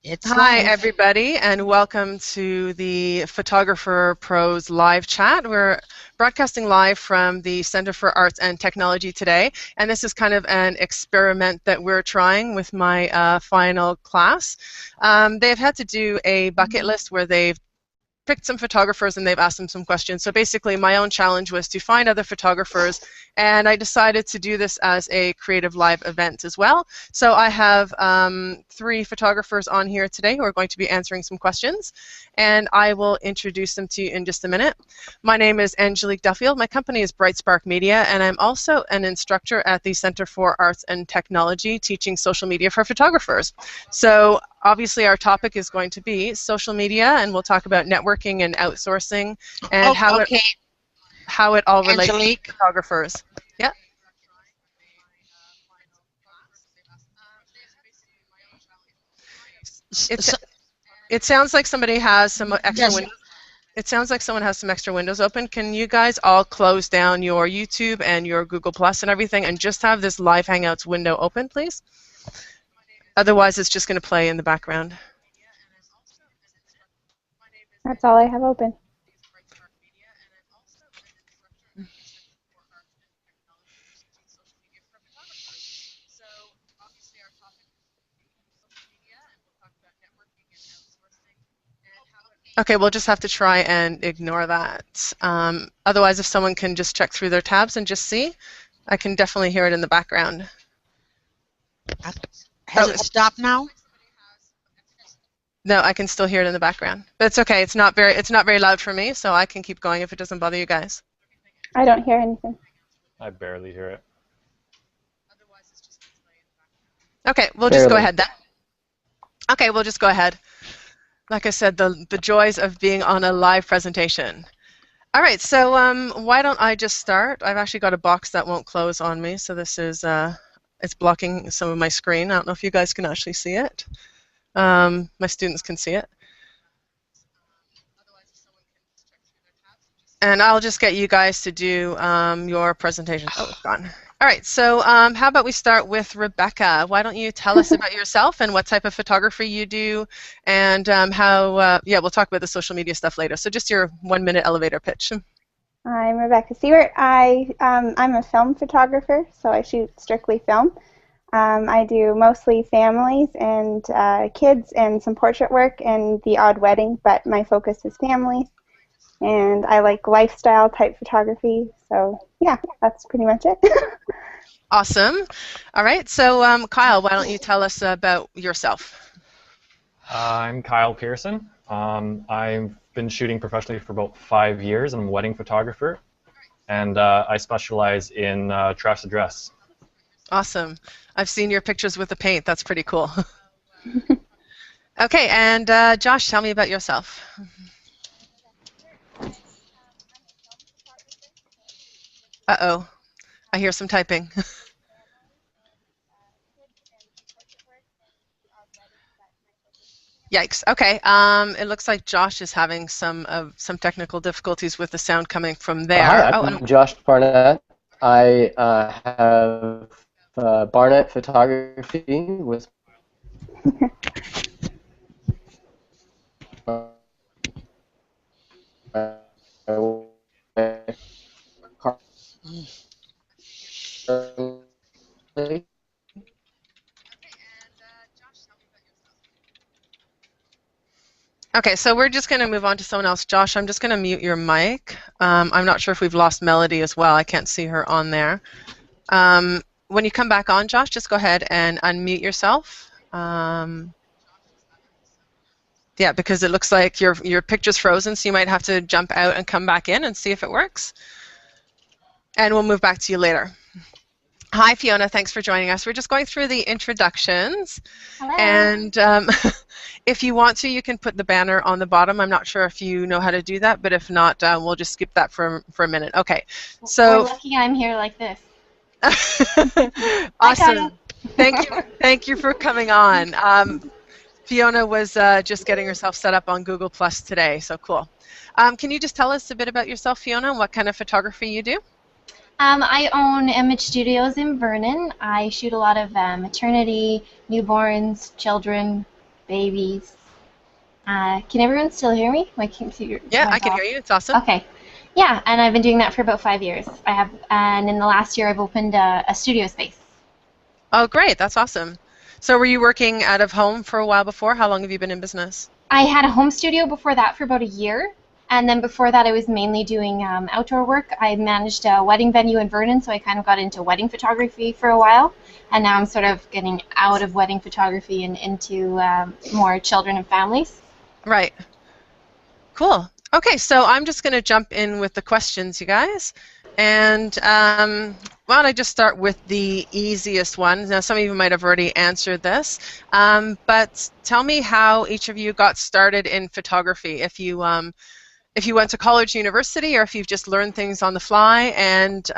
It's Hi, live. everybody, and welcome to the Photographer Pros live chat. We're broadcasting live from the Center for Arts and Technology today, and this is kind of an experiment that we're trying with my final class. They've had to do a bucket list where they've picked some photographers and they've asked them some questions. So basically my own challenge was to find other photographers, and I decided to do this as a creative live event as well. So I have 3 photographers on here today who are going to be answering some questions, and I will introduce them to you in just a minute. My name is Angelique Duffield. My company is Bright Spark Media, and I'm also an instructor at the Center for Arts and Technology teaching social media for photographers. So obviously our topic is going to be social media, and we'll talk about networking and outsourcing and Oh, how okay, it all relates to Angelique. photographers. Yeah. It's So, it sounds like somebody has some extra yes, windows. It sounds like someone has some extra windows open. Can you guys all close down your YouTube and your Google Plus and everything and just have this live Hangouts window open, please? Otherwise, it's just going to play in the background. That's all I have open. Okay, we'll just have to try and ignore that. Otherwise, if someone can just check through their tabs and just see, I can definitely hear it in the background. has it stopped now? No, I can still hear it in the background. But it's okay. It's not very loud for me, so I can keep going if it doesn't bother you guys. I don't hear anything. I barely hear it. Okay, we'll just go ahead then. Okay, we'll just go ahead. Like I said, the joys of being on a live presentation. All right, so why don't I just start? I've actually got a box that won't close on me, so this is it's blocking some of my screen. I don't know if you guys can actually see it. My students can see it. And I'll just get you guys to do your presentation. Oh, it's gone. All right, so how about we start with Rebecca? Why don't you tell us about yourself and what type of photography you do, and yeah, we'll talk about the social media stuff later. So just your 1-minute elevator pitch. I'm Rebecca Seward. I'm a film photographer, so I shoot strictly film. I do mostly families and kids and some portrait work and the odd wedding, but my focus is families. And I like lifestyle type photography, so yeah, that's pretty much it. Awesome. All right, so Kyle, why don't you tell us about yourself? I'm Kyle Pearson. I've been shooting professionally for about 5 years. I'm a wedding photographer, and I specialize in dress to dress. Awesome. I've seen your pictures with the paint. That's pretty cool. Okay, and Josh, tell me about yourself. Uh-oh, I hear some typing. Yikes. Okay. It looks like Josh is having some technical difficulties with the sound coming from there. Hi, Oh, I'm Josh Barnett. I have Barnett Photography with okay, so we're just going to move on to someone else. Josh, I'm just going to mute your mic. I'm not sure if we've lost Melody as well. I can't see her on there. When you come back on, Josh, just go ahead and unmute yourself. Yeah, because it looks like your picture's frozen, so you might have to jump out and come back in and see if it works. And we'll move back to you later. Hi, Fiona. Thanks for joining us. We're just going through the introductions. Hello. And if you want to, you can put the banner on the bottom. I'm not sure if you know how to do that, but if not, we'll just skip that for a minute. Okay. So we're lucky I'm here like this. Awesome. Thank you for coming on. Fiona was just getting herself set up on Google Plus today, so cool. Can you just tell us a bit about yourself, Fiona, and what kind of photography you do? I own Image Studios in Vernon. I shoot a lot of maternity, newborns, children, babies. Can everyone still hear me? My computer. Yeah, I can hear you. It's awesome. Okay. Yeah, and I've been doing that for about 5 years. And in the last year, I've opened a studio space. Oh, great. That's awesome. So were you working out of home for a while before? How long have you been in business? I had a home studio before that for about a year. And then before that, I was mainly doing outdoor work. I managed a wedding venue in Vernon, so I kind of got into wedding photography for a while. And now I'm sort of getting out of wedding photography and into more children and families. Right. Cool. Okay, so I'm just going to jump in with the questions, you guys. And why don't I just start with the easiest one? Now, some of you might have already answered this, but tell me how each of you got started in photography. If you went to college, university, or if you've just learned things on the fly, and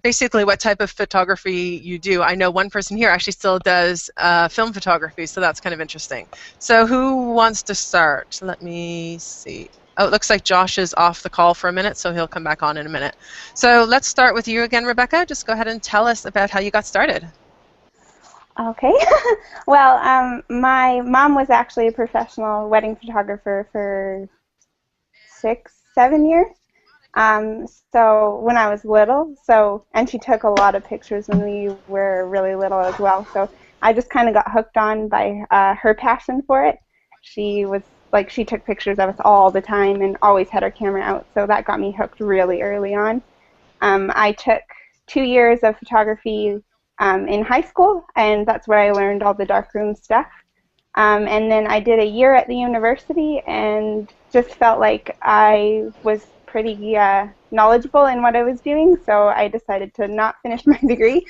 basically what type of photography you do. I know one person here actually still does film photography, so that's kind of interesting. So who wants to start? Let me see. Oh, it looks like Josh is off the call for a minute, so he'll come back on in a minute. So let's start with you again, Rebecca. Just go ahead and tell us about how you got started. Okay. Well, my mom was actually a professional wedding photographer for 6-7 years. So when I was little, and she took a lot of pictures when we were really little as well. So I just kind of got hooked on by her passion for it. She took pictures of us all the time and always had her camera out. So that got me hooked really early on. I took 2 years of photography in high school, and that's where I learned all the darkroom stuff. And then I did a year at the university and just felt like I was pretty knowledgeable in what I was doing, so I decided to not finish my degree.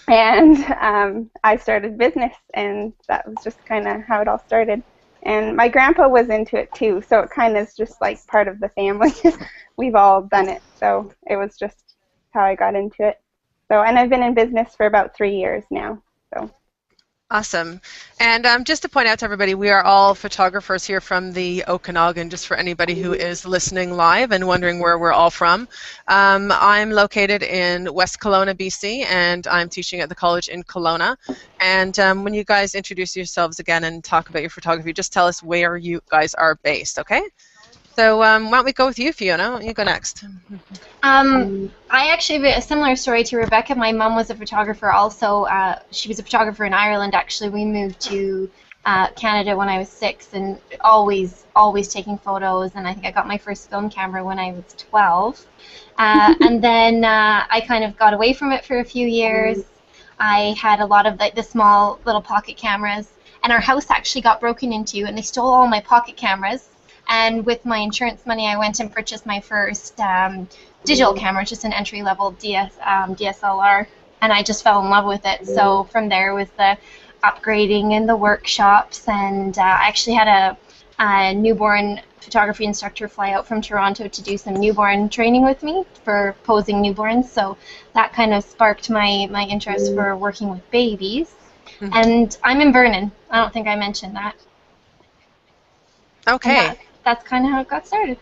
And I started business, and that was just kind of how it all started. And my grandpa was into it too, so it kind of is just like part of the family. We've all done it, so it was just how I got into it. So, and I've been in business for about 3 years now. So. Awesome. And just to point out to everybody, we are all photographers here from the Okanagan, just for anybody who is listening live and wondering where we're all from. I'm located in West Kelowna, BC, and I'm teaching at the college in Kelowna. And when you guys introduce yourselves again and talk about your photography, just tell us where you guys are based, okay? So why don't we go with you, Fiona? Why don't you go next? I actually have a similar story to Rebecca. My mom was a photographer also. She was a photographer in Ireland, actually. We moved to Canada when I was 6, and always taking photos. And I think I got my first film camera when I was 12. And then I kind of got away from it for a few years. I had a lot of the small little pocket cameras. And our house actually got broken into, and they stole all my pocket cameras. And with my insurance money, I went and purchased my first digital camera, just an entry-level DSLR, and I just fell in love with it. So from there was the upgrading and the workshops, and I actually had a newborn photography instructor fly out from Toronto to do some newborn training with me for posing newborns. So that kind of sparked my interest for working with babies. And I'm in Vernon. I don't think I mentioned that. Okay. That's kind of how it got started.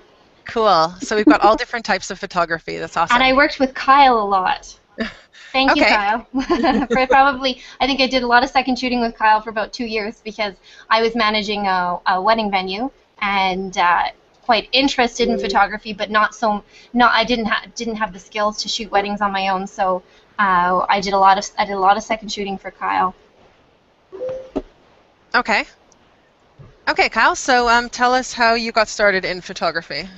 Cool. So we've got all different types of photography. That's awesome. And I worked with Kyle a lot. Thank you, Okay. Kyle. I think I did a lot of second shooting with Kyle for about 2 years because I was managing a wedding venue and quite interested in photography, but I didn't have the skills to shoot weddings on my own. So I did a lot of second shooting for Kyle. Okay. Okay, Kyle, so tell us how you got started in photography.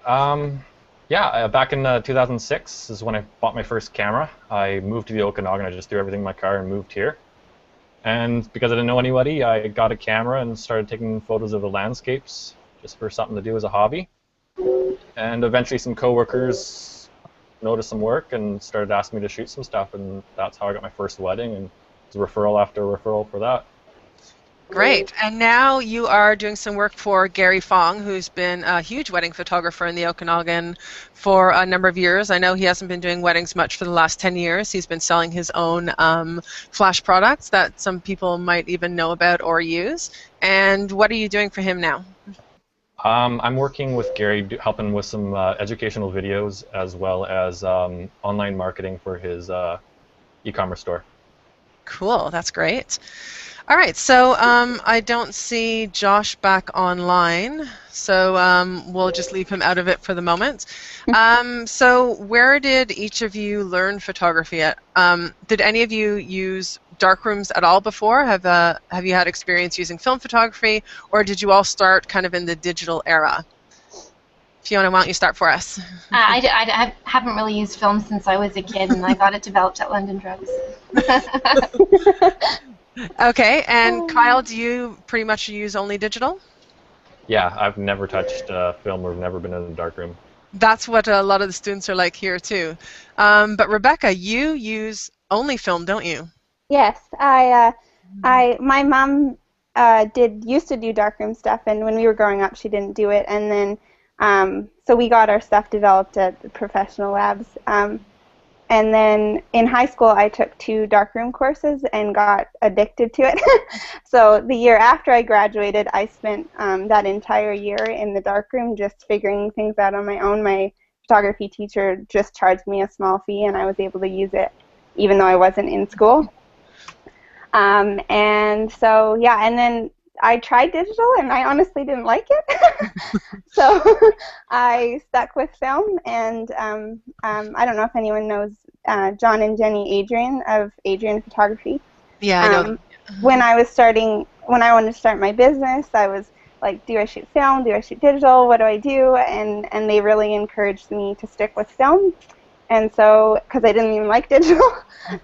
Back in 2006 is when I bought my first camera. I moved to the Okanagan. I just threw everything in my car and moved here. And because I didn't know anybody, I got a camera and started taking photos of the landscapes just for something to do as a hobby. And eventually some coworkers noticed some work and started asking me to shoot some stuff, and that's how I got my first wedding, and it's a referral after referral for that. Great. And now you are doing some work for Gary Fong, who's been a huge wedding photographer in the Okanagan for a number of years. I know he hasn't been doing weddings much for the last 10 years. He's been selling his own flash products that some people might even know about or use. And what are you doing for him now? I'm working with Gary, helping with some educational videos as well as online marketing for his e-commerce store. Cool. That's great. All right, so I don't see Josh back online, so we'll just leave him out of it for the moment. So where did each of you learn photography at? Did any of you use darkrooms at all before? Have you had experience using film photography, or did you all start kind of in the digital era? Fiona, why don't you start for us? I haven't really used film since I was a kid, and I got it developed at London Drugs. Okay, and Kyle, do you pretty much use only digital? Yeah, I've never touched film or never been in a darkroom. That's what a lot of the students are like here too. But Rebecca, you use only film, don't you? Yes, my mom used to do darkroom stuff, and when we were growing up, she didn't do it, and then so we got our stuff developed at the professional labs. And then in high school, I took 2 darkroom courses and got addicted to it. So the year after I graduated, I spent that entire year in the darkroom just figuring things out on my own. My photography teacher just charged me a small fee, and I was able to use it even though I wasn't in school. And so, yeah, and then I tried digital, and I honestly didn't like it. So I stuck with film, and I don't know if anyone knows John and Jenny Adrian of Adrian Photography. Yeah, I know. When I wanted to start my business, I was like, do I shoot film? Do I shoot digital? What do I do? And they really encouraged me to stick with film. And so, because I didn't even like digital,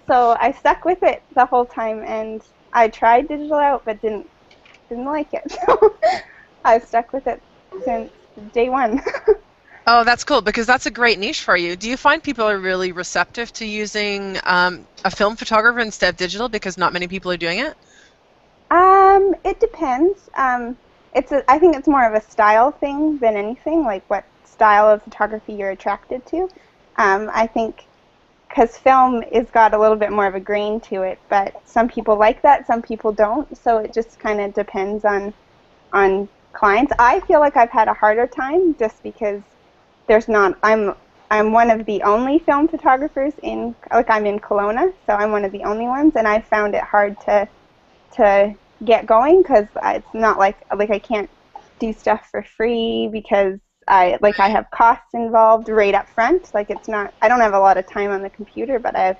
so I stuck with it the whole time, and I tried digital out, but didn't like it. So I've stuck with it since day one. Oh, that's cool, because that's a great niche for you. Do you find people are really receptive to using a film photographer instead of digital, because not many people are doing it? It depends. I think it's more of a style thing than anything, like what style of photography you're attracted to. I think because film has got a little bit more of a grain to it, but some people like that, some people don't, so it just kind of depends on clients. I feel like I've had a harder time just because I'm one of the only film photographers I'm in Kelowna, so I'm one of the only ones, and I found it hard to get going because it's not like I can't do stuff for free because I have costs involved right up front. Like I don't have a lot of time on the computer, but I have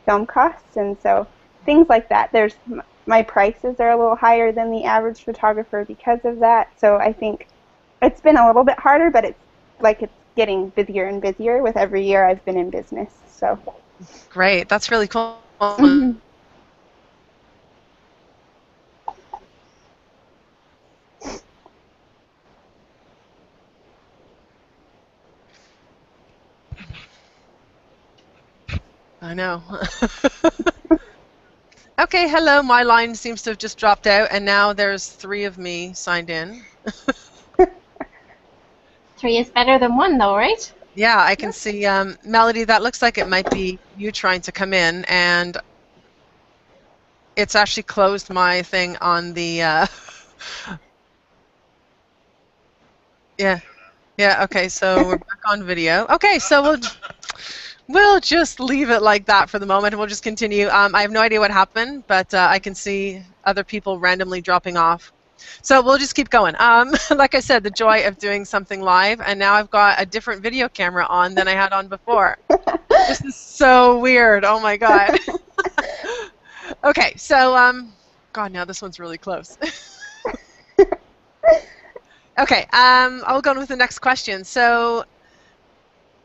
film costs, and so things like that. My prices are a little higher than the average photographer because of that. So I think it's been a little bit harder, but it's getting busier and busier with every year I've been in business. So great, that's really cool. Mm-hmm. I know. Okay, hello. My line seems to have just dropped out, and now there's 3 of me signed in. 3 is better than 1, though, right? Yeah, I can see. Melody, that looks like it might be you trying to come in, and it's actually closed my thing on the... Yeah. Yeah, okay, so we're back on video. Okay, so we'll just leave it like that for the moment, and we'll just continue. I have no idea what happened, but I can see other people randomly dropping off. So we'll just keep going. Like I said, the joy of doing something live, and now I've got a different video camera on than I had on before. This is so weird. Oh my god. Okay, so God, now this one's really close. Okay, I'll go on with the next question. So,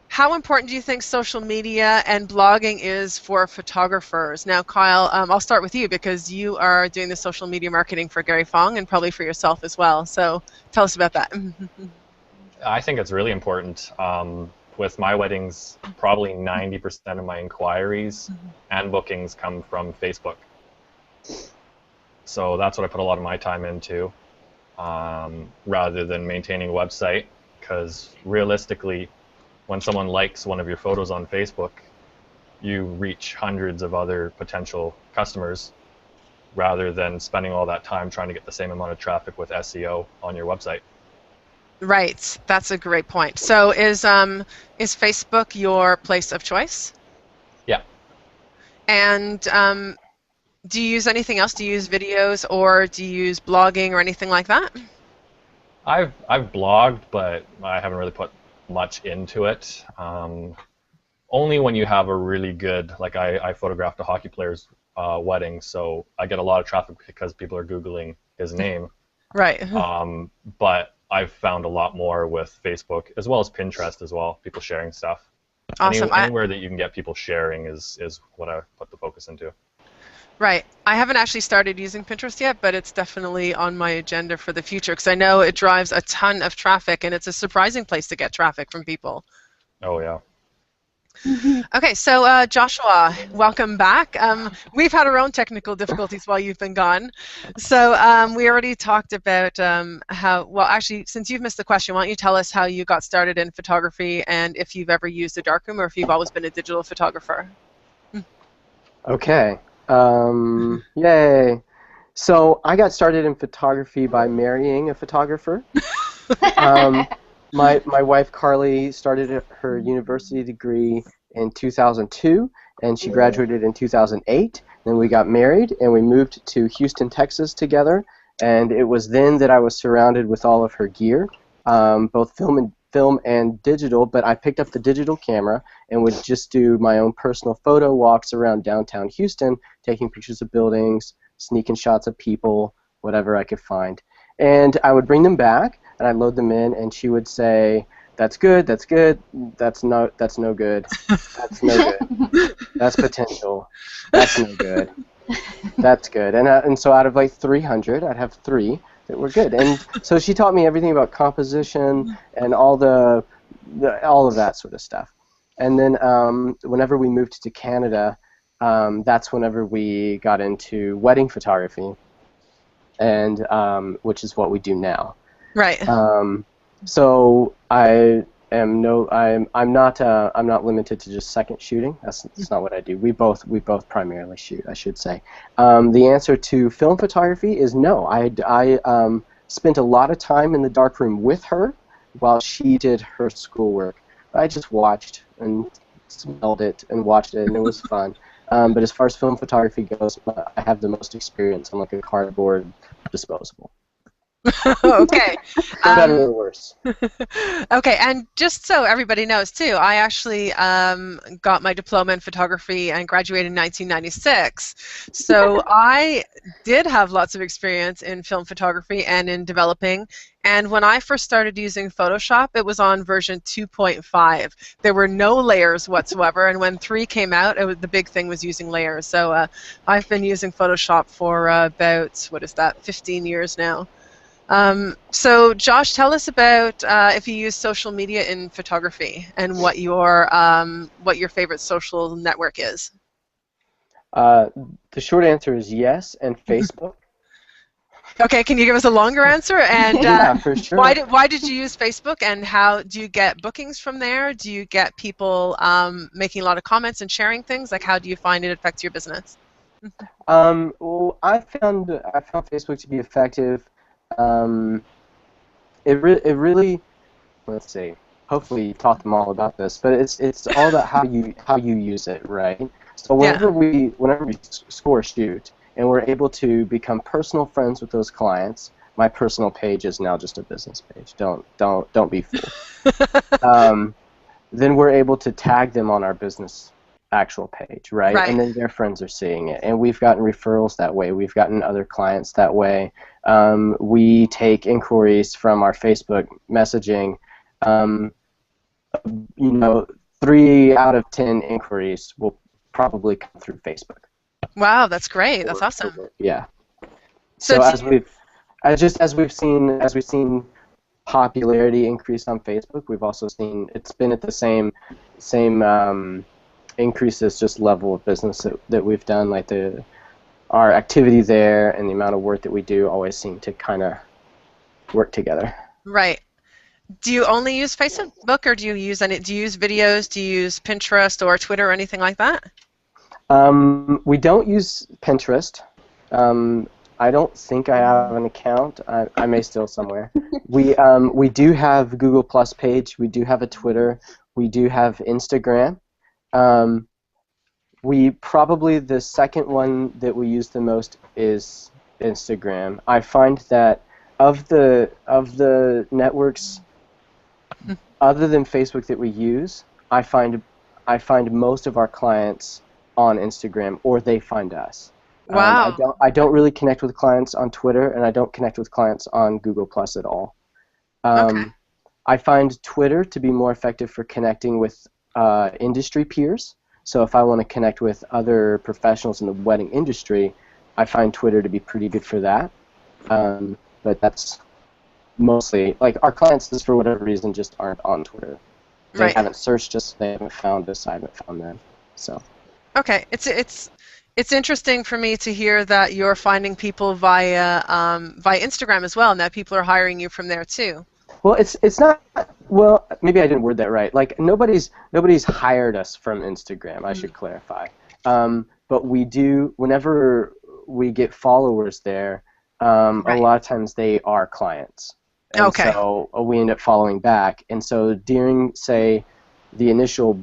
how important do you think social media and blogging is for photographers? Now, Kyle, I'll start with you because you are doing the social media marketing for Gary Fong and probably for yourself as well. So, tell us about that. I think it's really important. With my weddings, probably 90% of my inquiries and bookings come from Facebook. So that's what I put a lot of my time into, rather than maintaining a website, because realistically, when someone likes one of your photos on Facebook, you reach hundreds of other potential customers rather than spending all that time trying to get the same amount of traffic with SEO on your website. Right, that's a great point. So is Facebook your place of choice? Yeah. And Do you use anything else? Do you use videos, or do you use blogging or anything like that? I've blogged, but I haven't really put much into it. Only when you have a really good, like I photographed a hockey player's wedding, so I get a lot of traffic because people are Googling his name. Right. But I've found a lot more with Facebook as well as Pinterest as well, people sharing stuff. Awesome. Anywhere that you can get people sharing is what I put the focus into. Right. I haven't actually started using Pinterest yet, but it's definitely on my agenda for the future because I know it drives a ton of traffic and it's a surprising place to get traffic from people. Oh, yeah. Okay, so Joshua, welcome back. We've had our own technical difficulties while you've been gone. So we already talked about how, well, actually, since you've missed the question, why don't you tell us how you got started in photography and if you've ever used a darkroom or if you've always been a digital photographer? Okay. Yay. So I got started in photography by marrying a photographer. My wife Carly started her university degree in 2002, and she graduated in 2008. Then we got married, and we moved to Houston, Texas together. And it was then that I was surrounded with all of her gear, both film and digital. But I picked up the digital camera and would just do my own personal photo walks around downtown Houston, taking pictures of buildings, sneaking shots of people, whatever I could find. And I would bring them back, and I'd load them in, and she would say, "That's good, that's good, that's no good, that's no good, that's potential, that's no good, that's good." And so out of like 300, I'd have 3 that were good. And so she taught me everything about composition and all of that sort of stuff. And then whenever we moved to Canada, that's whenever we got into wedding photography, and which is what we do now. Right. So I'm not limited to just second shooting. That's not what I do. We both primarily shoot, I should say. The answer to film photography is no. I spent a lot of time in the darkroom with her while she did her schoolwork. I just watched and smelled it and watched it, and it was fun. But as far as film photography goes, I have the most experience on like a cardboard disposable. Okay. For better or worse. Okay, and just so everybody knows too, I actually got my diploma in photography and graduated in 1996. So I did have lots of experience in film photography and in developing. And when I first started using Photoshop, it was on version 2.5. There were no layers whatsoever, and when 3 came out, the big thing was using layers. So I've been using Photoshop for about, 15 years now. So Josh, tell us about if you use social media in photography and what your favorite social network is. The short answer is yes, and Facebook. Okay, can you give us a longer answer? And yeah, for sure. Why did you use Facebook, and how do you get bookings from there? Do you get people making a lot of comments and sharing things? Like, how do you find it affects your business? Well, I found Facebook to be effective. It really, let's see. Hopefully, you taught them all about this, but it's all about how you use it, right? So whenever we score a shoot, and we're able to become personal friends with those clients, my personal page is now just a business page. Don't be fooled. Then we're able to tag them on our business actual page, right? And then their friends are seeing it, and we've gotten referrals that way. We've gotten other clients that way. We take inquiries from our Facebook messaging. 3 out of 10 inquiries will probably come through Facebook. Wow, that's great. That's awesome. Yeah. So as we've seen popularity increase on Facebook, we've also seen it's been at the same increase as just level of business that we've done. Like our activity there and the amount of work that we do always seem to kind of work together. Right. Do you only use Facebook, or do you use videos? Do you use Pinterest or Twitter or anything like that? We don't use Pinterest. I don't think I have an account. I may still somewhere. We do have Google Plus page. We do have a Twitter. We do have Instagram. We probably, the second one that we use the most is Instagram. I find that of the networks other than Facebook that we use, I find most of our clients on Instagram, or they find us. Wow. I don't really connect with clients on Twitter, and I don't connect with clients on Google Plus at all. Okay. I find Twitter to be more effective for connecting with industry peers. So if I want to connect with other professionals in the wedding industry, I find Twitter to be pretty good for that. But that's mostly, like, our clients, just for whatever reason, just aren't on Twitter. They Right. haven't searched us, they haven't found us, I haven't found them. So. Okay. It's interesting for me to hear that you're finding people via Instagram as well, and that people are hiring you from there too. Well, it's not. Well, maybe I didn't word that right. Like, nobody's hired us from Instagram. I should clarify. But we do, whenever we get followers there. Right. A lot of times they are clients, and Okay. so we end up following back. And so during, say, the initial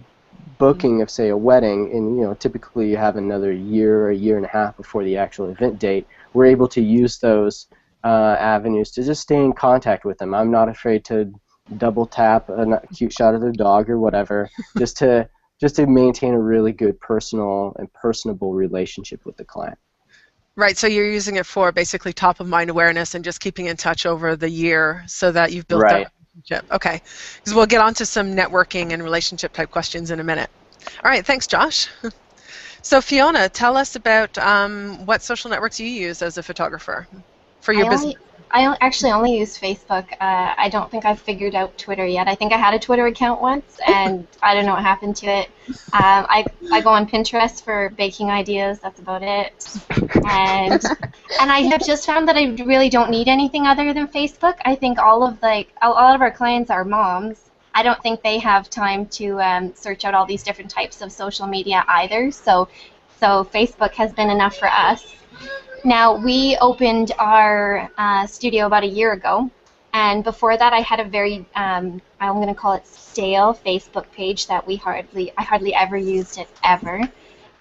booking of, say, a wedding, and typically you have another year or a year and a half before the actual event date, we're able to use those avenues to just stay in contact with them. I'm not afraid to double tap a cute shot of their dog or whatever, just to maintain a really good personal and personable relationship with the client. Right, so you're using it for basically top-of-mind awareness and just keeping in touch over the year so that you've built that relationship. Okay, because we'll get on to some networking and relationship-type questions in a minute. All right, thanks, Josh. So Fiona, tell us about what social networks you use as a photographer for your business. I actually only use Facebook. I don't think I've figured out Twitter yet. I think I had a Twitter account once, and I don't know what happened to it. I go on Pinterest for baking ideas. That's about it. And I have just found that I really don't need anything other than Facebook. I think a lot of our clients are moms. I don't think they have time to search out all these different types of social media either. So Facebook has been enough for us. Now, we opened our studio about a year ago, and before that I had a very, I'm going to call it stale Facebook page that I hardly ever used it ever.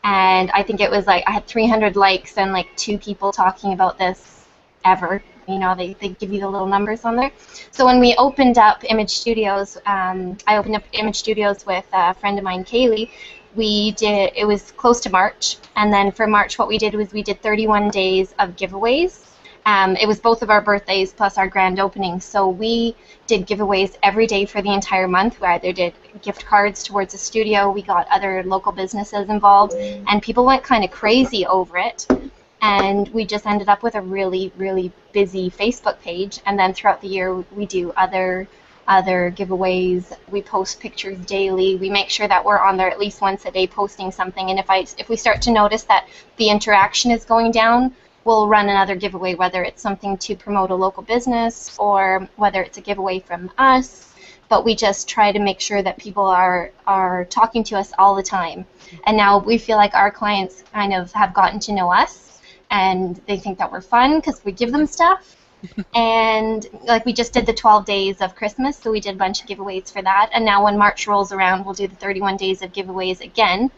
And I think it was like, I had 300 likes and like 2 people talking about this ever. They give you the little numbers on there. So when we opened up Image Studios, I opened up Image Studios with a friend of mine, Kaylee. It was close to March, and then for March what we did was we did 31 days of giveaways. It was both of our birthdays plus our grand opening, so we did giveaways every day for the entire month. We either did gift cards towards the studio, we got other local businesses involved, and people went kind of crazy over it. And we just ended up with a really, really busy Facebook page, and then throughout the year we do other giveaways. We post pictures daily. We make sure that we're on there at least once a day posting something, and if we start to notice that the interaction is going down, we'll run another giveaway, whether it's something to promote a local business or whether it's a giveaway from us. But we just try to make sure that people are talking to us all the time. And now we feel like our clients kind of have gotten to know us, and they think that we're fun because we give them stuff. And like we just did the 12 days of Christmas, so we did a bunch of giveaways for that. And now when March rolls around, we'll do the 31 days of giveaways again,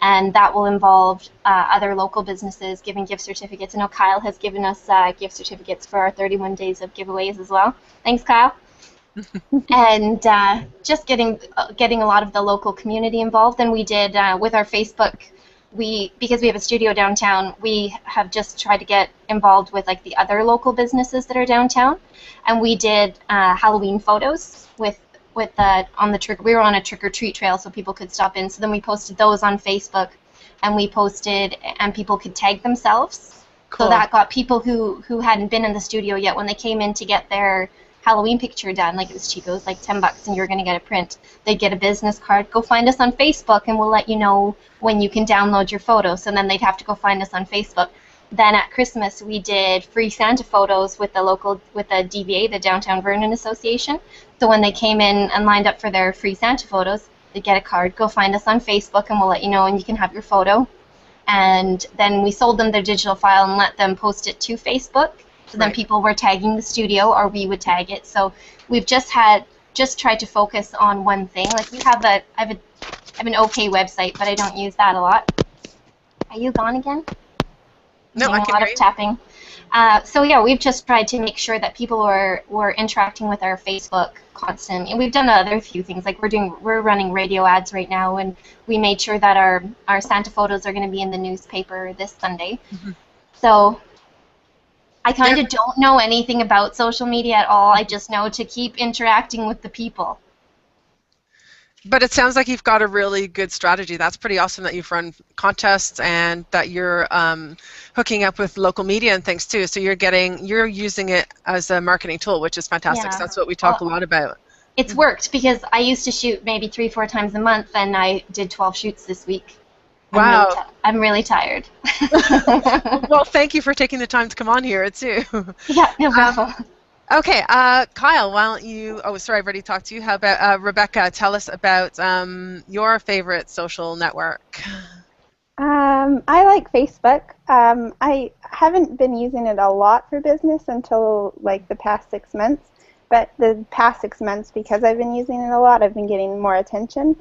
and that will involve other local businesses giving gift certificates. I know Kyle has given us gift certificates for our 31 days of giveaways as well. Thanks, Kyle. And just getting a lot of the local community involved. And we did with our Facebook. Because we have a studio downtown, we have just tried to get involved with like the other local businesses that are downtown, and we did Halloween photos with on the trick. We were on a trick or treat trail, so people could stop in. So then we posted those on Facebook, and people could tag themselves. Cool. So that got people who hadn't been in the studio yet, when they came in to get their Halloween picture done, like it was cheap, it was like $10 and you're going to get a print. They'd get a business card. Go find us on Facebook and we'll let you know when you can download your photos. So then they'd have to go find us on Facebook. Then at Christmas we did free Santa photos with the DVA, the Downtown Vernon Association. So when they came in and lined up for their free Santa photos, they'd get a card. Go find us on Facebook and we'll let you know when you can have your photo. And then we sold them their digital file and let them post it to Facebook. So then people were tagging the studio, or we would tag it. So we've just tried to focus on one thing. Like I have an okay website, but I don't use that a lot. Are you gone again? No, Doing I a can lot hear of you. tapping. So yeah, we've just tried to make sure that people were interacting with our Facebook constantly. And we've done other few things, like we're running radio ads right now, and we made sure that our Santa photos are going to be in the newspaper this Sunday. Mm-hmm. So I kind Yeah. of don't know anything about social media at all. I just know to keep interacting with the people. But it sounds like you've got a really good strategy. That's pretty awesome that you've run contests and that you're hooking up with local media and things too. So you're using it as a marketing tool, which is fantastic. So Yeah. that's what we talk Well, a lot about. it's worked because I used to shoot maybe 3-4 times a month, and I did 12 shoots this week. Wow. I'm really tired. Well, thank you for taking the time to come on here too. Yeah, no problem. Okay, Kyle, why don't you? Oh, sorry, I've already talked to you. How about Rebecca? Tell us about your favorite social network. I like Facebook. I haven't been using it a lot for business until like the past 6 months. But the past 6 months, because I've been using it a lot, I've been getting more attention.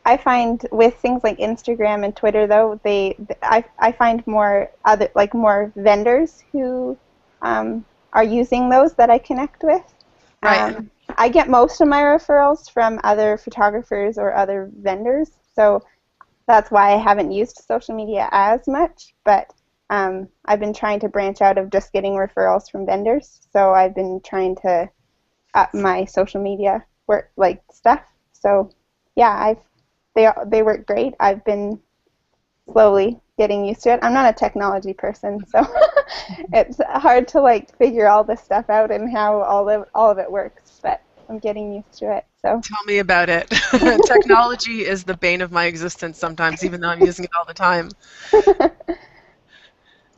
I find with things like Instagram and Twitter, though, I find more vendors who are using those that I connect with. Right. I get most of my referrals from other photographers or other vendors, so that's why I haven't used social media as much. But I've been trying to branch out of just getting referrals from vendors, so I've been trying to up my social media work stuff. So yeah, they work great. I've been slowly getting used to it. I'm not a technology person, so it's hard to figure all this stuff out and how all of it works, but I'm getting used to it. So Tell me about it. Technology is the bane of my existence sometimes, even though I'm using it all the time.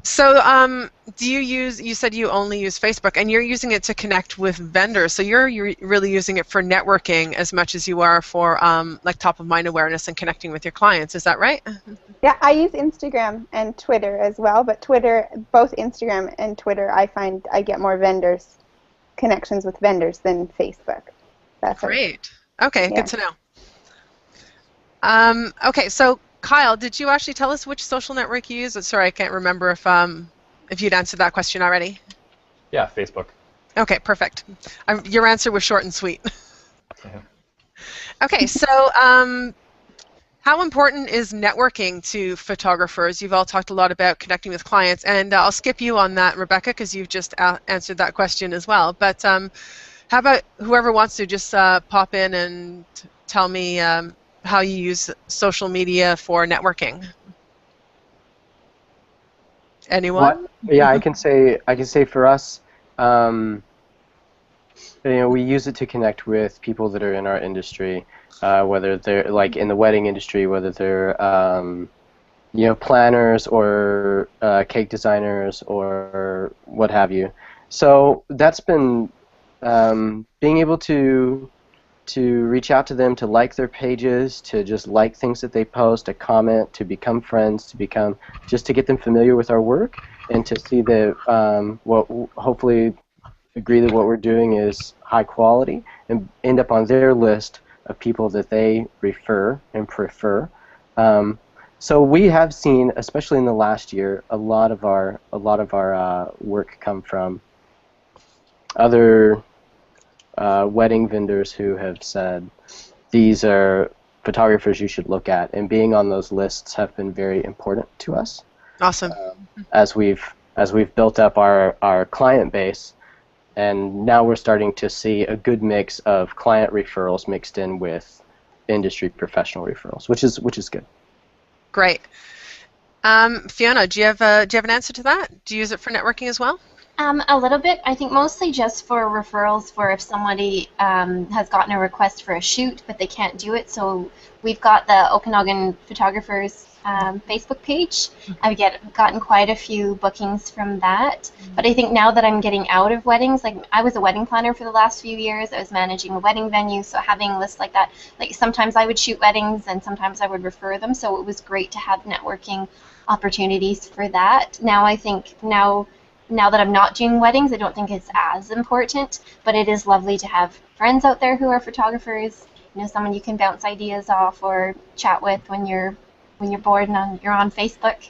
So, you said you only use Facebook, and you're using it to connect with vendors. So you're really using it for networking as much as you are for top of mind awareness and connecting with your clients. Is that right? yeah, I use Instagram and Twitter as well, but both Instagram and Twitter, I find I get more connections with vendors than Facebook. That's Great. Okay, Yeah. good to know. Okay, so Kyle, did you actually tell us which social network you use? Sorry, I can't remember if you'd answered that question already. Yeah, Facebook. Okay, perfect. Your answer was short and sweet. Yeah. Okay, so how important is networking to photographers? You've all talked a lot about connecting with clients, and I'll skip you on that, Rebecca, because you've just answered that question as well. But how about whoever wants to just pop in and tell me how you use social media for networking? Anyone? Yeah, I can say for us, we use it to connect with people that are in our industry, whether they're like in the wedding industry, whether they're planners or cake designers or what have you. So that's been being able to reach out to them, to like their pages, to just like things that they post, to comment, to become friends, just to get them familiar with our work, and to see that hopefully agree that what we're doing is high quality and end up on their list of people that they refer and prefer. So we have seen, especially in the last year, a lot of our work come from other wedding vendors who have said these are photographers you should look at, and being on those lists have been very important to us. Awesome. As we've built up our client base, and now we're starting to see a good mix of client referrals mixed in with industry professional referrals, which is good. Great. Fiona, do you have an answer to that? Do you use it for networking as well? A little bit. I think mostly just for referrals, for if somebody has gotten a request for a shoot but they can't do it. So we've got the Okanagan Photographers Facebook page. I've gotten quite a few bookings from that. But I think now that I'm getting out of weddings, like I was a wedding planner for the last few years. I was managing a wedding venue, so having lists like that, like sometimes I would shoot weddings and sometimes I would refer them. So it was great to have networking opportunities for that. Now I think now that I'm not doing weddings, I don't think it's as important, but it is lovely to have friends out there who are photographers, someone you can bounce ideas off or chat with when you're when you're bored and you're on Facebook.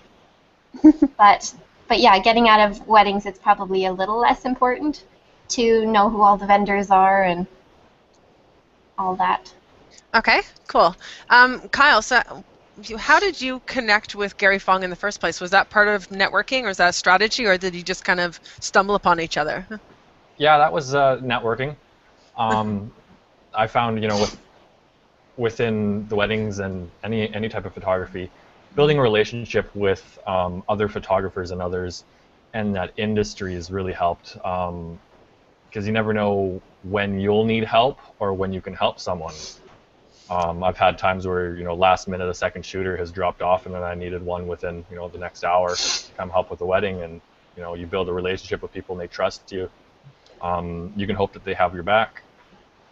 But yeah, getting out of weddings, it's probably a little less important to know who all the vendors are and all that. Okay, cool. Kyle, so how did you connect with Gary Fong in the first place? Was that part of networking, or is that a strategy, or did you just kind of stumble upon each other? Yeah, that was networking. I found, within the weddings and any type of photography, building a relationship with other photographers and others in that industry has really helped, because you never know when you'll need help or when you can help someone. I've had times where, last minute a second shooter has dropped off and then I needed one within, the next hour to come help with the wedding, and, you build a relationship with people and they trust you. You can hope that they have your back.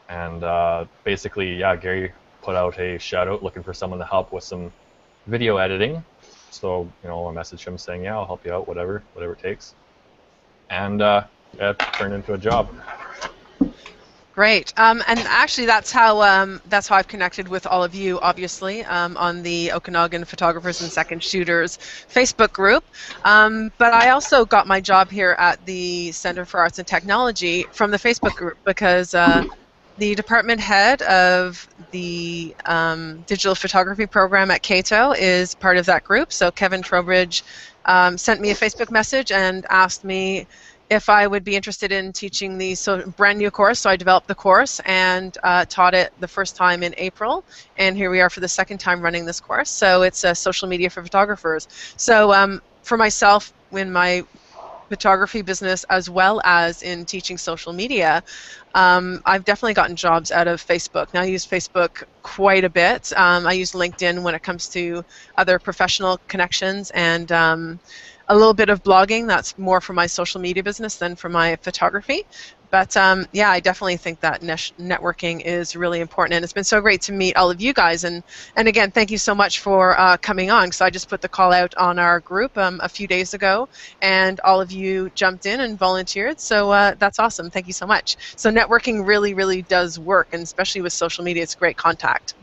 And basically, yeah, Gary put out a shout out looking for someone to help with some video editing. So, I messaged him saying, yeah, I'll help you out, whatever it takes. And it turned into a job. Great. And actually, that's how I've connected with all of you, obviously, on the Okanagan Photographers and Second Shooters Facebook group. But I also got my job here at the Center for Arts and Technology from the Facebook group, because the department head of the digital photography program at Cato is part of that group. So Kevin Trowbridge sent me a Facebook message and asked me if I would be interested in teaching the brand new course. So I developed the course and taught it the first time in April, and here we are for the second time running this course. So it's social media for photographers. So for myself, in my photography business as well as in teaching social media, I've definitely gotten jobs out of Facebook. Now I use Facebook quite a bit. I use LinkedIn when it comes to other professional connections, and a little bit of blogging. That's more for my social media business than for my photography. But yeah, I definitely think that networking is really important, and it's been so great to meet all of you guys. And again, thank you so much for coming on, because I just put the call out on our group a few days ago, and all of you jumped in and volunteered. So that's awesome. Thank you so much. So networking really, really does work, and especially with social media, it's great contact.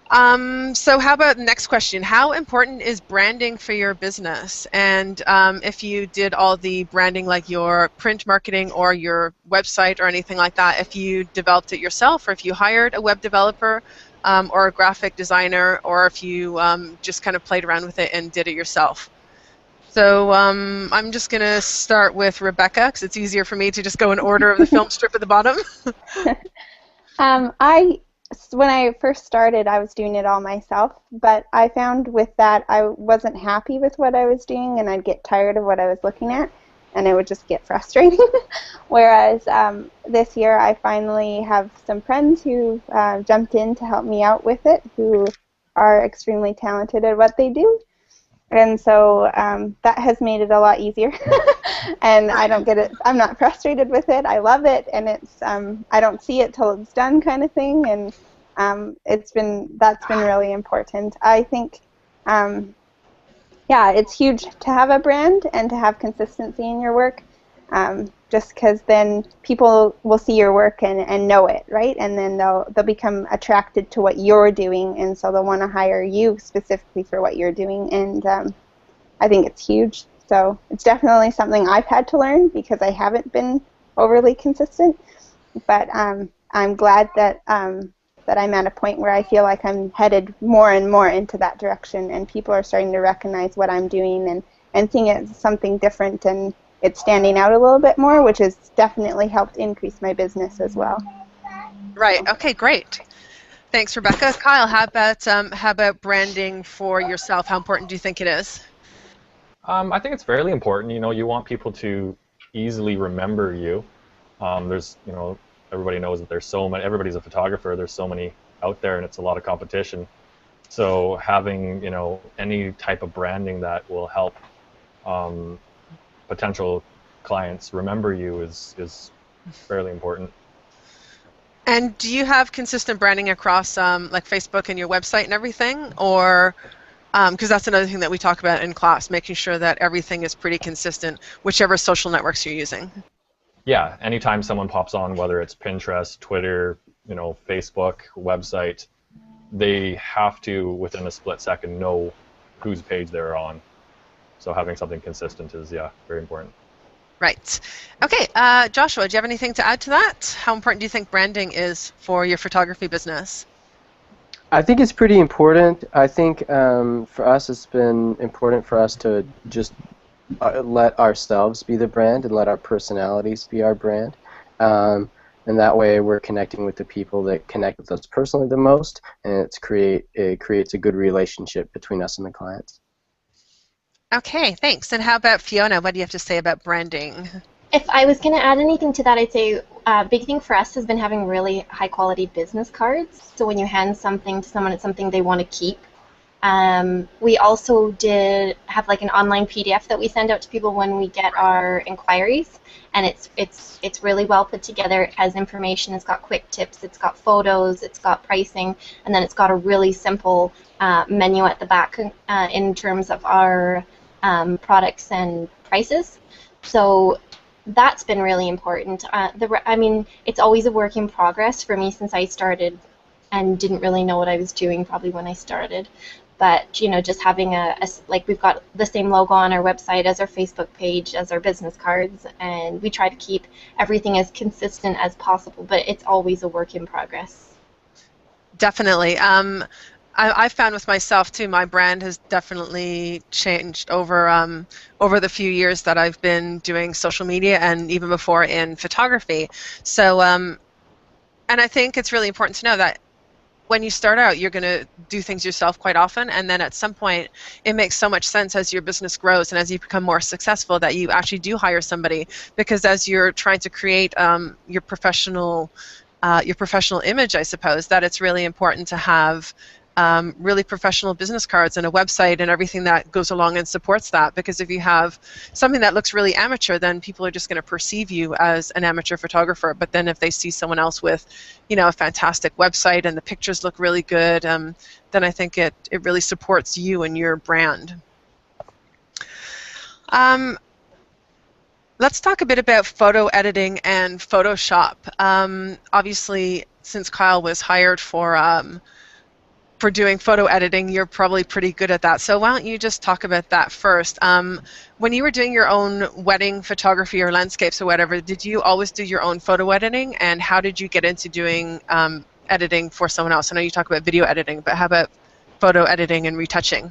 So how about the next question? How important is branding for your business? And if you did all the branding, like your print marketing or your website or anything like that, if you developed it yourself, or if you hired a web developer or a graphic designer, or if you just kind of played around with it and did it yourself. So I'm just going to start with Rebecca, because it's easier for me to just go in order of the film strip at the bottom. When I first started, I was doing it all myself, but I found with that I wasn't happy with what I was doing, and I'd get tired of what I was looking at, and it would just get frustrating. Whereas this year I finally have some friends who jumped in to help me out with it, who are extremely talented at what they do. And so that has made it a lot easier. And I don't get it. I'm not frustrated with it. I love it, and it's I don't see it till it's done, kind of thing. And that's been really important. I think, yeah, it's huge to have a brand and to have consistency in your work. Just because then people will see your work and know it, right? And then they'll become attracted to what you're doing, and so they'll want to hire you specifically for what you're doing. And I think it's huge. So it's definitely something I've had to learn, because I haven't been overly consistent. But I'm glad that that I'm at a point where I feel like I'm headed more and more into that direction, and people are starting to recognize what I'm doing and seeing it as something different, and it's standing out a little bit more, which has definitely helped increase my business as well. Right. Okay, great. Thanks, Rebecca. Kyle, how about branding for yourself? How important do you think it is? I think it's fairly important. You want people to easily remember you. There's, everybody knows that there's so many. Everybody's a photographer. There's so many out there, and it's a lot of competition. So having, any type of branding that will help potential clients remember you is fairly important. And do you have consistent branding across like Facebook and your website and everything, or because that's another thing that we talk about in class, making sure that everything is pretty consistent, whichever social networks you're using? Yeah, anytime someone pops on, whether it's Pinterest, Twitter, Facebook, website, they have to, within a split second, know whose page they're on. So having something consistent is, yeah, very important. Right. Okay, Joshua, do you have anything to add to that? How important do you think branding is for your photography business? I think it's pretty important. I think for us, it's been important for us to just let ourselves be the brand and let our personalities be our brand. And that way we're connecting with the people that connect with us personally the most, and it creates a good relationship between us and the clients. Okay, thanks. And how about Fiona? What do you have to say about branding? If I was going to add anything to that, I'd say a big thing for us has been having really high quality business cards. So when you hand something to someone, it's something they want to keep. We also did have like an online PDF that we send out to people when we get our inquiries, and it's really well put together. It has information, it's got quick tips, it's got photos, it's got pricing, and then it's got a really simple menu at the back in terms of our products and prices. So that's been really important. I mean, it's always a work in progress for me since I started and didn't really know what I was doing probably when I started. But, you know, just having like we've got the same logo on our website as our Facebook page, as our business cards, and we try to keep everything as consistent as possible, but it's always a work in progress. Definitely. I've found with myself too, my brand has definitely changed over the few years that I've been doing social media and even before in photography. So, and I think it's really important to know that when you start out, you're going to do things yourself quite often, and then at some point it makes so much sense as your business grows and as you become more successful that you actually do hire somebody, because as you're trying to create your professional image, I suppose, that it's really important to have really professional business cards and a website and everything that goes along and supports that, because if you have something that looks really amateur, then people are just going to perceive you as an amateur photographer. But then if they see someone else with, you know, a fantastic website and the pictures look really good, then I think it really supports you and your brand. Let's talk a bit about photo editing and Photoshop. Obviously, since Kyle was hired for doing photo editing, you're probably pretty good at that. So why don't you just talk about that first? When you were doing your own wedding photography or landscapes or whatever, did you always do your own photo editing? And how did you get into doing editing for someone else? I know you talk about video editing, but how about photo editing and retouching?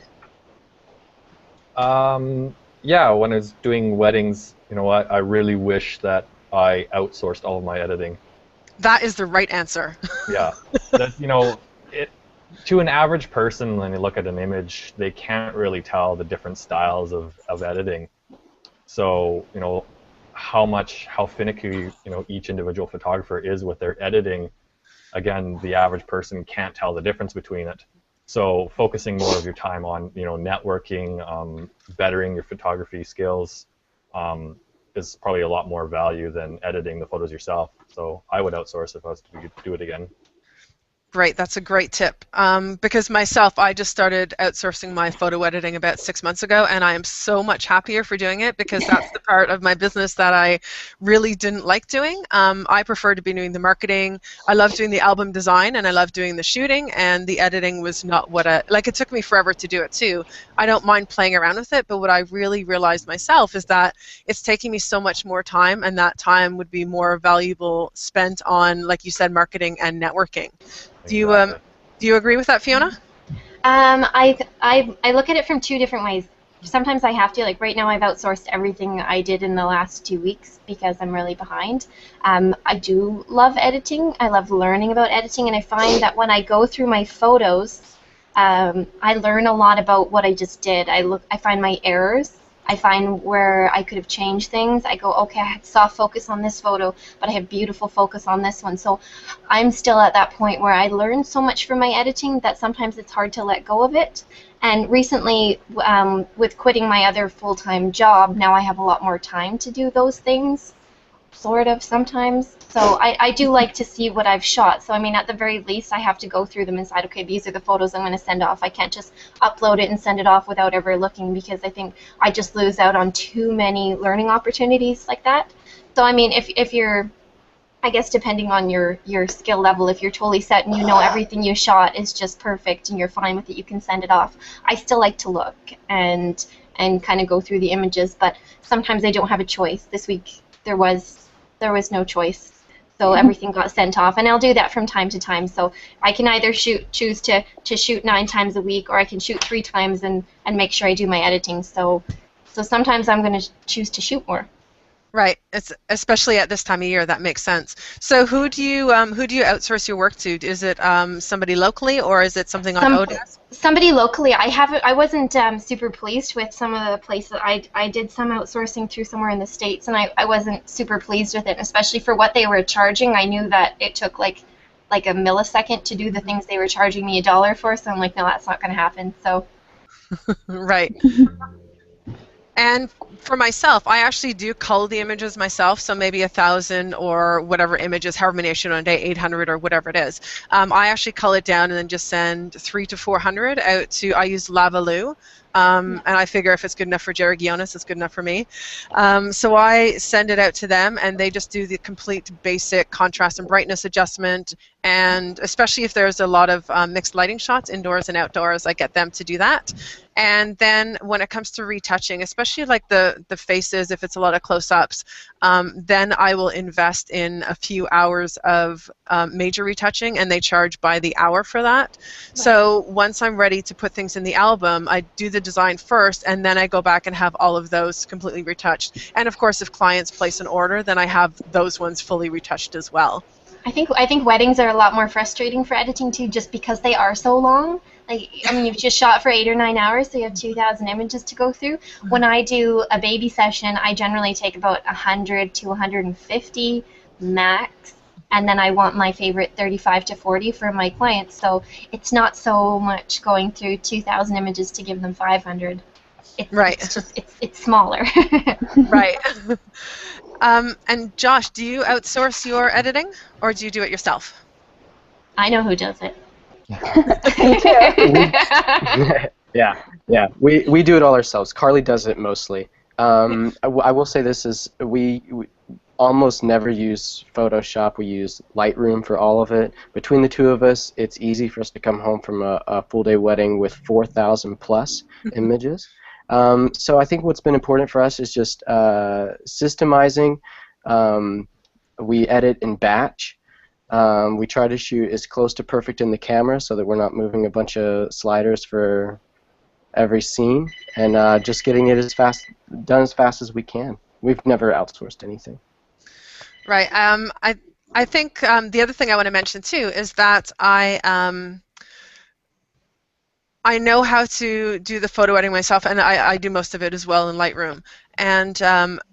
Yeah, when I was doing weddings, you know what, I really wish that I outsourced all of my editing. That is the right answer. Yeah, you know, to an average person, when you look at an image, they can't really tell the different styles of editing. So, you know, how finicky, you know, each individual photographer is with their editing. Again, the average person can't tell the difference between it. So focusing more of your time on, you know, networking, bettering your photography skills is probably a lot more value than editing the photos yourself. So I would outsource if I was to do it again. Great, that's a great tip. Because myself, I just started outsourcing my photo editing about 6 months ago, and I am so much happier for doing it, because that's the part of my business that I really didn't like doing. I prefer to be doing the marketing. I love doing the album design, and I love doing the shooting, and the editing was not what like, it took me forever to do it too. I don't mind playing around with it, but what I really realized myself is that it's taking me so much more time, and that time would be more valuable spent on, like you said, marketing and networking. Do you agree with that, Fiona? I look at it from two different ways. Sometimes I have to, like right now I've outsourced everything I did in the last 2 weeks because I'm really behind. I do love editing. I love learning about editing, and I find that when I go through my photos, I learn a lot about what I just did. I find my errors. I find where I could have changed things. I go, okay, I had soft focus on this photo, but I have beautiful focus on this one. So I'm still at that point where I learned so much from my editing that sometimes it's hard to let go of it. And recently, with quitting my other full-time job, now I have a lot more time to do those things, sort of, sometimes. So I do like to see what I've shot. So I mean, at the very least, I have to go through them and decide, okay, these are the photos I'm going to send off. I can't just upload it and send it off without ever looking, because I think I just lose out on too many learning opportunities like that. So I mean, if you're I guess depending on your skill level, if you're totally set and you know everything you shot is just perfect and you're fine with it, you can send it off. I still like to look and kind of go through the images, but sometimes I don't have a choice. This week there was no choice. So everything got sent off, and I'll do that from time to time. So I can either choose to shoot 9 times a week, or I can shoot 3 times and make sure I do my editing. So sometimes I'm going to choose to shoot more. Right. It's especially at this time of year, that makes sense. So who do you outsource your work to? Is it somebody locally, or is it something on Odesk? Somebody locally. I wasn't super pleased with some of the places. I did some outsourcing through somewhere in the States, and I wasn't super pleased with it, especially for what they were charging. I knew that it took like a millisecond to do the things they were charging me $1 for, so I'm like, no, that's not going to happen. So. Right. And for myself, I actually do cull the images myself, so maybe 1,000 or whatever images, however many I shoot on a day, 800 or whatever it is. I actually cull it down and then just send 300 to 400 out to, I use Lavaloo, and I figure if it's good enough for Jerry Guionis, it's good enough for me. So I send it out to them, and they just do the complete basic contrast and brightness adjustment, and especially if there's a lot of mixed lighting shots, indoors and outdoors, I get them to do that. And then when it comes to retouching, especially like the faces, if it's a lot of close-ups, then I will invest in a few hours of major retouching, and they charge by the hour for that. Right. So once I'm ready to put things in the album, I do the design first, and then I go back and have all of those completely retouched. And of course, if clients place an order, then I have those ones fully retouched as well. I think weddings are a lot more frustrating for editing too, just because they are so long. Like, I mean, you've just shot for 8 or 9 hours, so you have 2,000 images to go through. When I do a baby session, I generally take about 100 to 150 max, and then I want my favorite 35 to 40 for my clients. So it's not so much going through 2,000 images to give them 500. Right. It's smaller. Right. And Josh, do you outsource your editing, or do you do it yourself? I know who does it. Yeah. We do it all ourselves. Carly does it mostly. I will say this is we almost never use Photoshop. We use Lightroom for all of it. Between the two of us, it's easy for us to come home from a full-day wedding with 4,000 plus images. So I think what's been important for us is just systemizing. We edit in batch. We try to shoot as close to perfect in the camera so that we're not moving a bunch of sliders for every scene, and just getting it done as fast as we can. We've never outsourced anything. Right. I think the other thing I want to mention too is that I know how to do the photo editing myself, and I do most of it as well in Lightroom. And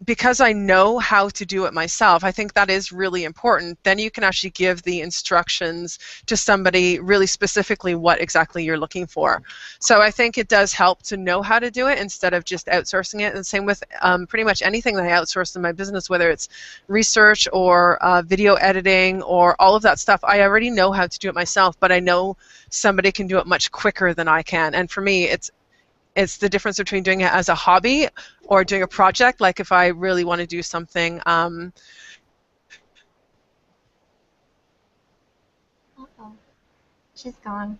because I know how to do it myself, I think that is really important. Then you can actually give the instructions to somebody really specifically what exactly you're looking for. So I think it does help to know how to do it instead of just outsourcing it. And same with pretty much anything that I outsource in my business, whether it's research or video editing or all of that stuff. I already know how to do it myself, but I know somebody can do it much quicker than I can. And for me, it's the difference between doing it as a hobby or doing a project. Like if I really want to do something. Uh-oh. She's gone.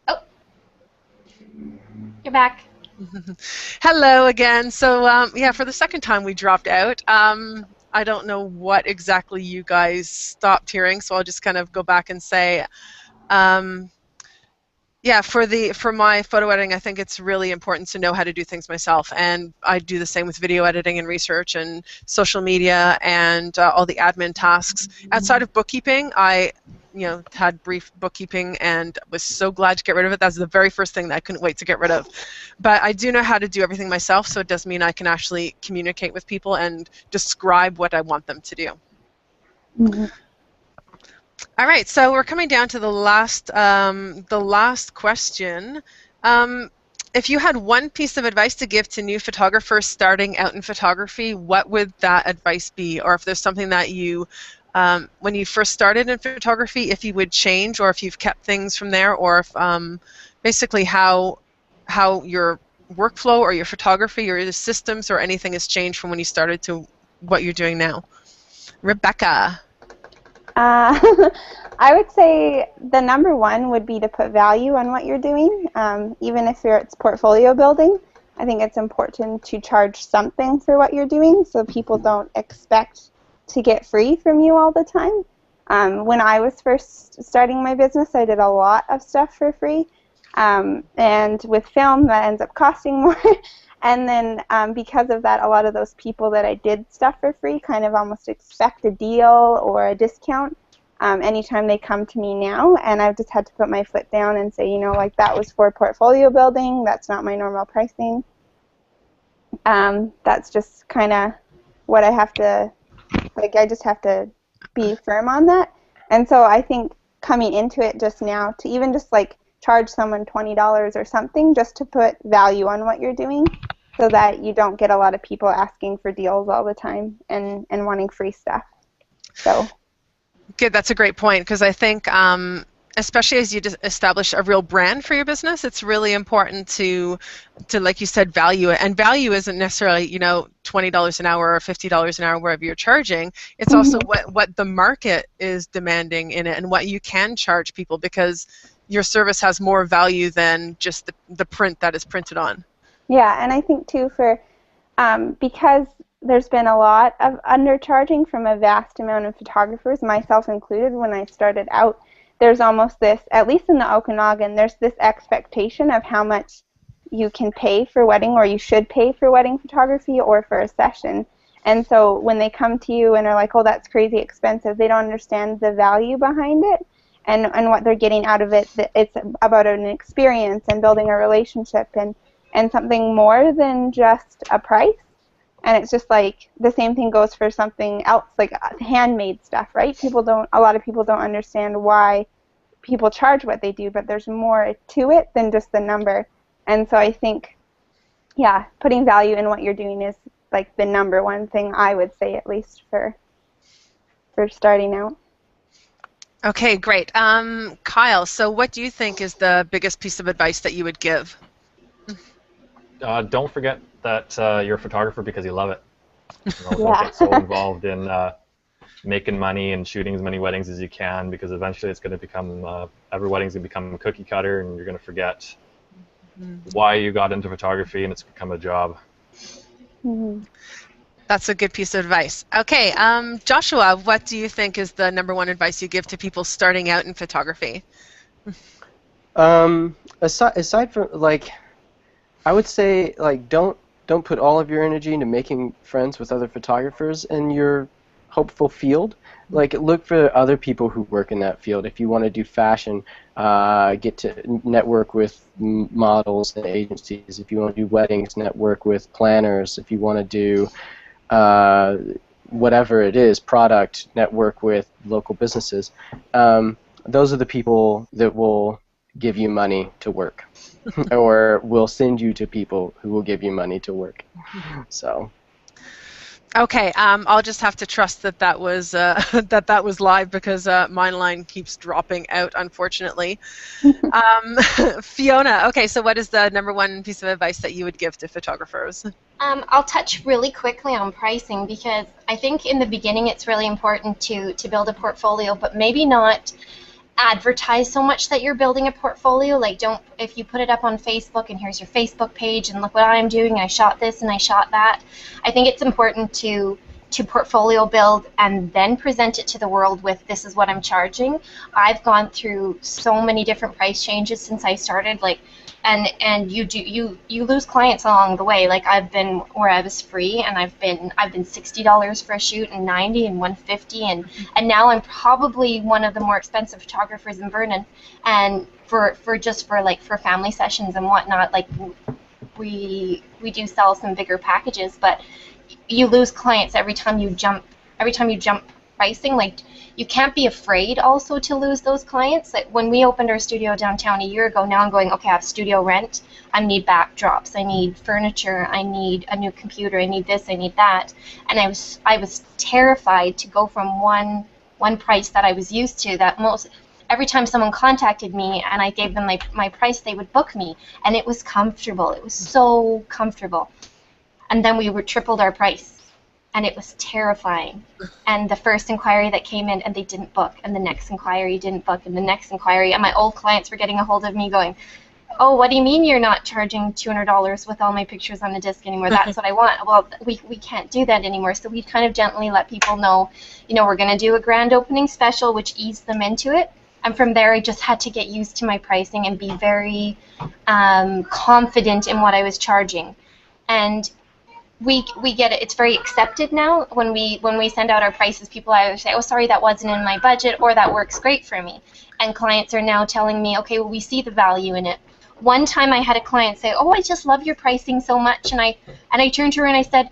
Oh, you're back. Hello again. So yeah, for the second time we dropped out. I don't know what exactly you guys stopped hearing, so I'll just kind of go back and say. Yeah, for my photo editing, I think it's really important to know how to do things myself, and I do the same with video editing and research and social media and all the admin tasks. Outside of bookkeeping, I had brief bookkeeping and was so glad to get rid of it. That's the very first thing that I couldn't wait to get rid of. But I do know how to do everything myself, so it does mean I can actually communicate with people and describe what I want them to do. Mm-hmm. All right, so we're coming down to the last question. If you had one piece of advice to give to new photographers starting out in photography, what would that advice be? Or if there's something that you, when you first started in photography, if you would change, or if you've kept things from there, or if basically how your workflow or your photography or your systems, or anything has changed from when you started to what you're doing now? Rebecca. I would say the number one would be to put value on what you're doing, even if it's portfolio building. I think it's important to charge something for what you're doing so people don't expect to get free from you all the time. When I was first starting my business, I did a lot of stuff for free. And with film, that ends up costing more. And then because of that, a lot of those people that I did stuff for free kind of almost expect a deal or a discount anytime they come to me now. And I've just had to put my foot down and say, you know, like, that was for portfolio building. That's not my normal pricing. That's just kind of what I have to, like, I just have to be firm on that. And so I think coming into it just now, to even just like charge someone $20 or something just to put value on what you're doing, so that you don't get a lot of people asking for deals all the time and wanting free stuff. So good, that's a great point, because I think especially as you establish a real brand for your business, it's really important to like you said, value it. And value isn't necessarily, you know, $20 an hour or $50 an hour, wherever you're charging. It's also what the market is demanding in it and what you can charge people, because your service has more value than just the print that is printed on. Yeah, and I think too, for because there's been a lot of undercharging from a vast amount of photographers, myself included, when I started out, there's almost this, at least in the Okanagan, there's this expectation of how much you can pay for wedding, or you should pay for wedding photography or for a session. And so when they come to you and are like, oh, that's crazy expensive, they don't understand the value behind it and what they're getting out of it. It's about an experience and building a relationship and something more than just a price. And it's just like the same thing goes for something else, like handmade stuff, right? A lot of people don't understand why people charge what they do, but there's more to it than just the number. And so I think, yeah, putting value in what you're doing is like the number one thing, I would say, at least for starting out. Okay, great. Kyle, so what do you think is the biggest piece of advice that you would give? Don't forget that you're a photographer because you love it. You know, Yeah. Don't get so involved in making money and shooting as many weddings as you can, because eventually it's going to become, every wedding's going to become a cookie cutter, and you're going to forget why you got into photography, and it's become a job. Mm-hmm. That's a good piece of advice. Okay, Joshua, what do you think is the number one advice you give to people starting out in photography? Aside from, like, I would say, like, don't put all of your energy into making friends with other photographers in your hopeful field. Like, look for other people who work in that field. If you want to do fashion, get to network with models and agencies. If you want to do weddings, network with planners. If you want to do whatever it is, product, network with local businesses. Those are the people that will give you money to work, or will send you to people who will give you money to work. So. Okay, I'll just have to trust that that was that was live, because my line keeps dropping out, unfortunately. Fiona, okay, so what is the number one piece of advice that you would give to photographers? I'll touch really quickly on pricing, because I think in the beginning it's really important to build a portfolio, but maybe not advertise so much that you're building a portfolio. Like, don't, if you put it up on Facebook and here's your Facebook page and look what I'm doing, I shot this and I shot that. I think it's important to portfolio build and then present it to the world with, this is what I'm charging. I've gone through so many different price changes since I started, like, and you lose clients along the way. Like, I've been where I was free, and I've been $60 for a shoot, and $90 and $150, and now I'm probably one of the more expensive photographers in Vernon. And for family sessions and whatnot, like, we do sell some bigger packages, but you lose clients every time you jump pricing. Like, you can't be afraid also to lose those clients. Like, when we opened our studio downtown a year ago, now I'm going, okay, I have studio rent, I need backdrops, I need furniture, I need a new computer, I need this, I need that. And I was terrified to go from one price that I was used to, that every time someone contacted me and I gave them my price, they would book me, and it was comfortable. It was so comfortable. And then we were tripled our price, and it was terrifying. And the first inquiry that came in, and they didn't book, and the next inquiry didn't book, and the next inquiry, and my old clients were getting a hold of me going, oh, what do you mean you're not charging $200 with all my pictures on the disc anymore? That's what I want. Well, we can't do that anymore. So we kind of gently let people know, you know, we're going to do a grand opening special, which eased them into it. And from there, I just had to get used to my pricing and be very confident in what I was charging. And we get it. It's very accepted now. When we send out our prices, people either say, oh, sorry, that wasn't in my budget, or that works great for me. And clients are now telling me, okay, well, we see the value in it. One time I had a client say, oh, I just love your pricing so much. And I turned to her and I said,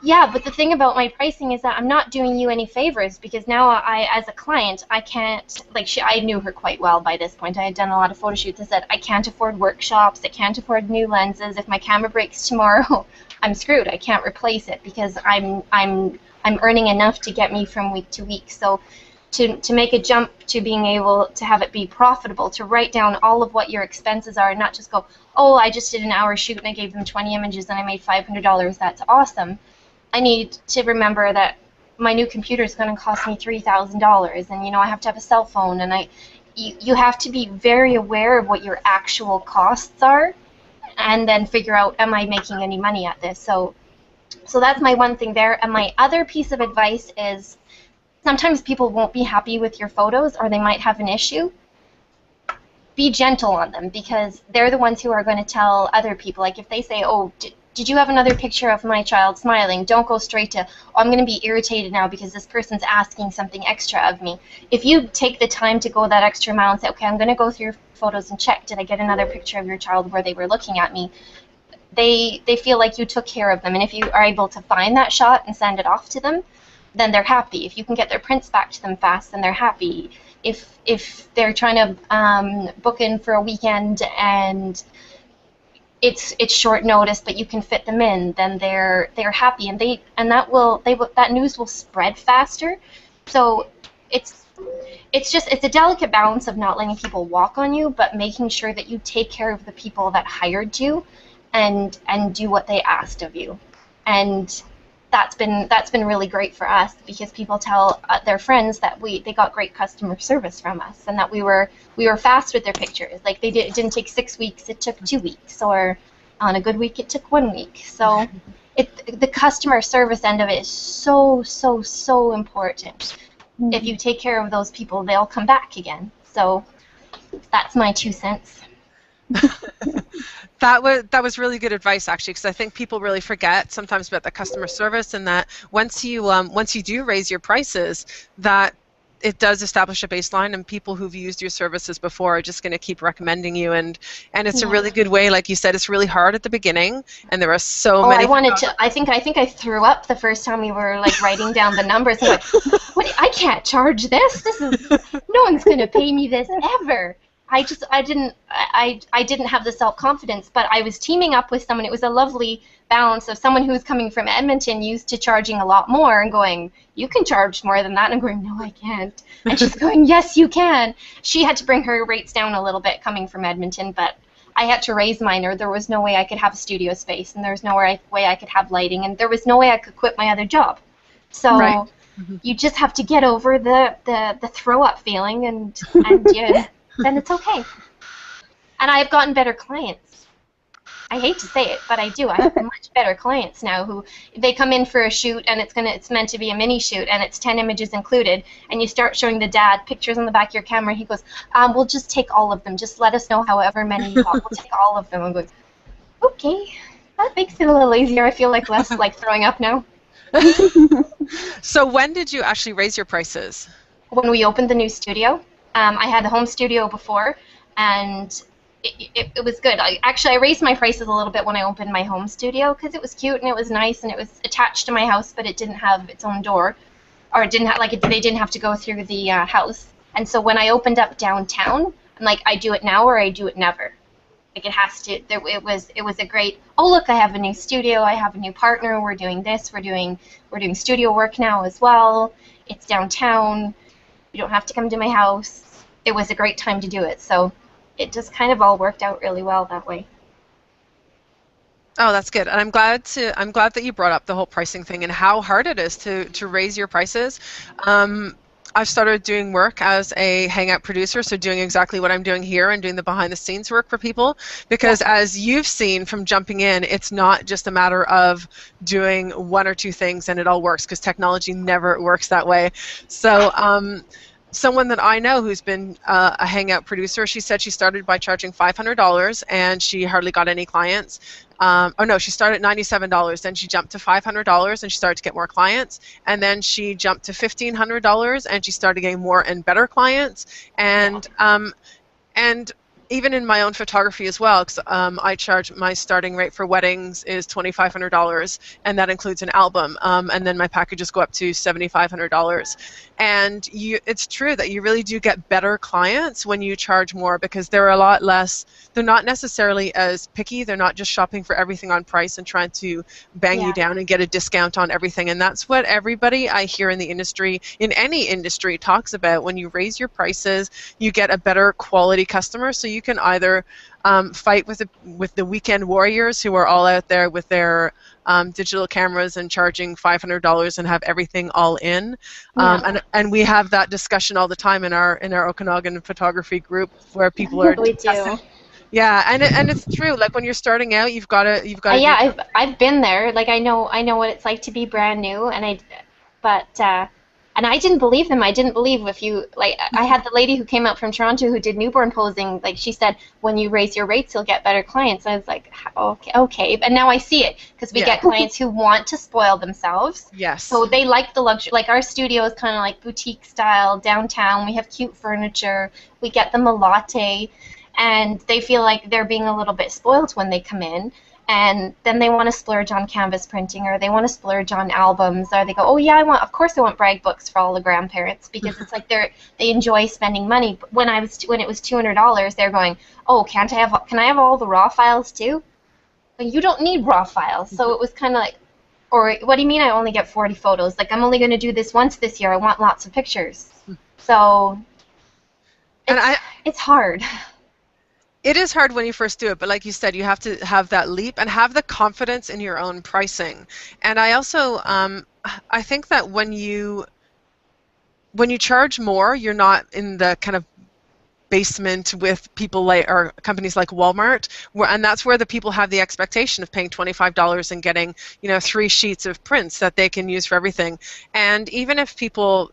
yeah, but the thing about my pricing is that I'm not doing you any favors, because now I, as a client, I can't, like, I knew her quite well by this point. I had done a lot of photo shoots. I said, I can't afford workshops. I can't afford new lenses. If my camera breaks tomorrow, I'm screwed. I can't replace it, because I'm earning enough to get me from week to week. So to make a jump to being able to have it be profitable, to write down all of what your expenses are and not just go, oh, I just did an hour shoot and I gave them 20 images and I made $500. That's awesome. I need to remember that my new computer is going to cost me $3,000, and, you know, I have to have a cell phone, and you have to be very aware of what your actual costs are, and then figure out, am I making any money at this? So that's my one thing there. And my other piece of advice is, sometimes people won't be happy with your photos, or they might have an issue. Be gentle on them, because they're the ones who are going to tell other people. Like if they say, oh, did you have another picture of my child smiling? Don't go straight to, oh, I'm going to be irritated now because this person's asking something extra of me. If you take the time to go that extra mile and say, okay, I'm going to go through your photos and check, did I get another picture of your child where they were looking at me? They feel like you took care of them. And if you are able to find that shot and send it off to them, then they're happy. If you can get their prints back to them fast, then they're happy. If they're trying to book in for a weekend and it's short notice, but you can fit them in, then they're happy, and that news will spread faster. So it's a delicate balance of not letting people walk on you, but making sure that you take care of the people that hired you, and do what they asked of you. And that's been really great for us, because people tell their friends that they got great customer service from us, and that we were fast with their pictures. Like it didn't take 6 weeks, it took 2 weeks, or on a good week it took 1 week. So the customer service end of it is so important. Mm-hmm. If you take care of those people, they'll come back again. So that's my 2 cents. That was really good advice, actually, because I think people really forget sometimes about the customer service, and that once you do raise your prices, that it does establish a baseline, and people who've used your services before are just going to keep recommending you, and it's a really good way. Like you said, it's really hard at the beginning, and there are so many. I think I threw up the first time we were like writing down the numbers. I'm like, what? I can't charge this. No one's going to pay me this ever. I didn't have the self-confidence, but I was teaming up with someone. It was a lovely balance of someone who was coming from Edmonton, used to charging a lot more, and going, you can charge more than that. And I'm going, no, I can't. And she's going, yes, you can. She had to bring her rates down a little bit coming from Edmonton, but I had to raise mine, or there was no way I could have a studio space, and there was no way I could have lighting, and there was no way I could quit my other job. So right. You just have to get over the throw-up feeling, and then it's okay. And I've gotten better clients. I hate to say it, but I do. I have much better clients now who they come in for a shoot, and it's meant to be a mini shoot, and it's 10 images included, and you start showing the dad pictures on the back of your camera, and he goes, we'll just take all of them. Just let us know however many you want. We'll take all of them. I'm going, okay. That makes it a little easier. I feel like less like throwing up now. So when did you actually raise your prices? When we opened the new studio. I had the home studio before, and it was good. I raised my prices a little bit when I opened my home studio, because it was cute and it was nice, and it was attached to my house, but it didn't have its own door, or it didn't have they didn't have to go through the house. And so when I opened up downtown, I'm like, I do it now or I do it never. Like it has to. It was a great. Oh look, I have a new studio. I have a new partner. We're doing this. We're doing studio work now as well. It's downtown. You don't have to come to my house. it was a great time to do it. So it just kind of all worked out really well that way. Oh, that's good. And I'm glad that you brought up the whole pricing thing and how hard it is to raise your prices. I've started doing work as a Hangout producer, so doing exactly what I'm doing here and doing the behind the scenes work for people, because as you've seen from jumping in, it's not just a matter of doing one or two things and it all works, because technology never works that way. So someone that I know who's been a Hangout producer, she said she started by charging $500 and she hardly got any clients. Oh no, she started at $97, then she jumped to $500 and she started to get more clients, and then she jumped to $1,500 and she started getting more and better clients, and even in my own photography as well, because I charge, my starting rate for weddings is $2,500, and that includes an album, and then my packages go up to $7,500. And it's true that you really do get better clients when you charge more, because they're a lot less, they're not necessarily as picky, they're not just shopping for everything on price and trying to bang you down and get a discount on everything. And that's what everybody I hear in the industry, in any industry, talks about. When you raise your prices, you get a better quality customer, so you can either fight with the weekend warriors who are all out there with their digital cameras and charging $500 and have everything all in, and we have that discussion all the time in our Okanagan photography group, where people are we do. Yeah, and it's true. Like when you're starting out, you've got to. Yeah, I've been there. Like I know what it's like to be brand new, and I didn't believe them. I didn't believe if you, like, I had the lady who came out from Toronto who did newborn posing. Like, she said, when you raise your rates, you'll get better clients. I was like, okay. And now I see it, because we get clients who want to spoil themselves. Yes. So they like the luxury. Like, our studio is kind of like boutique style, downtown. We have cute furniture. We get them a latte. And they feel like they're being a little bit spoiled when they come in. And then they want to splurge on canvas printing, or they want to splurge on albums, or they go, oh yeah, of course I want brag books for all the grandparents, because it's like they enjoy spending money. But when it was $200, they're going, oh, can I have all the raw files too? But you don't need raw files. So it was kind of like, or what do you mean I only get 40 photos? Like, I'm only going to do this once this year. I want lots of pictures. So it's hard. It is hard when you first do it, but like you said, you have to have that leap and have the confidence in your own pricing. And I also, I think that when you charge more, you're not in the kind of basement with people like, or companies like Walmart, and that's where the people have the expectation of paying $25 and getting 3 sheets of prints that they can use for everything. And even if people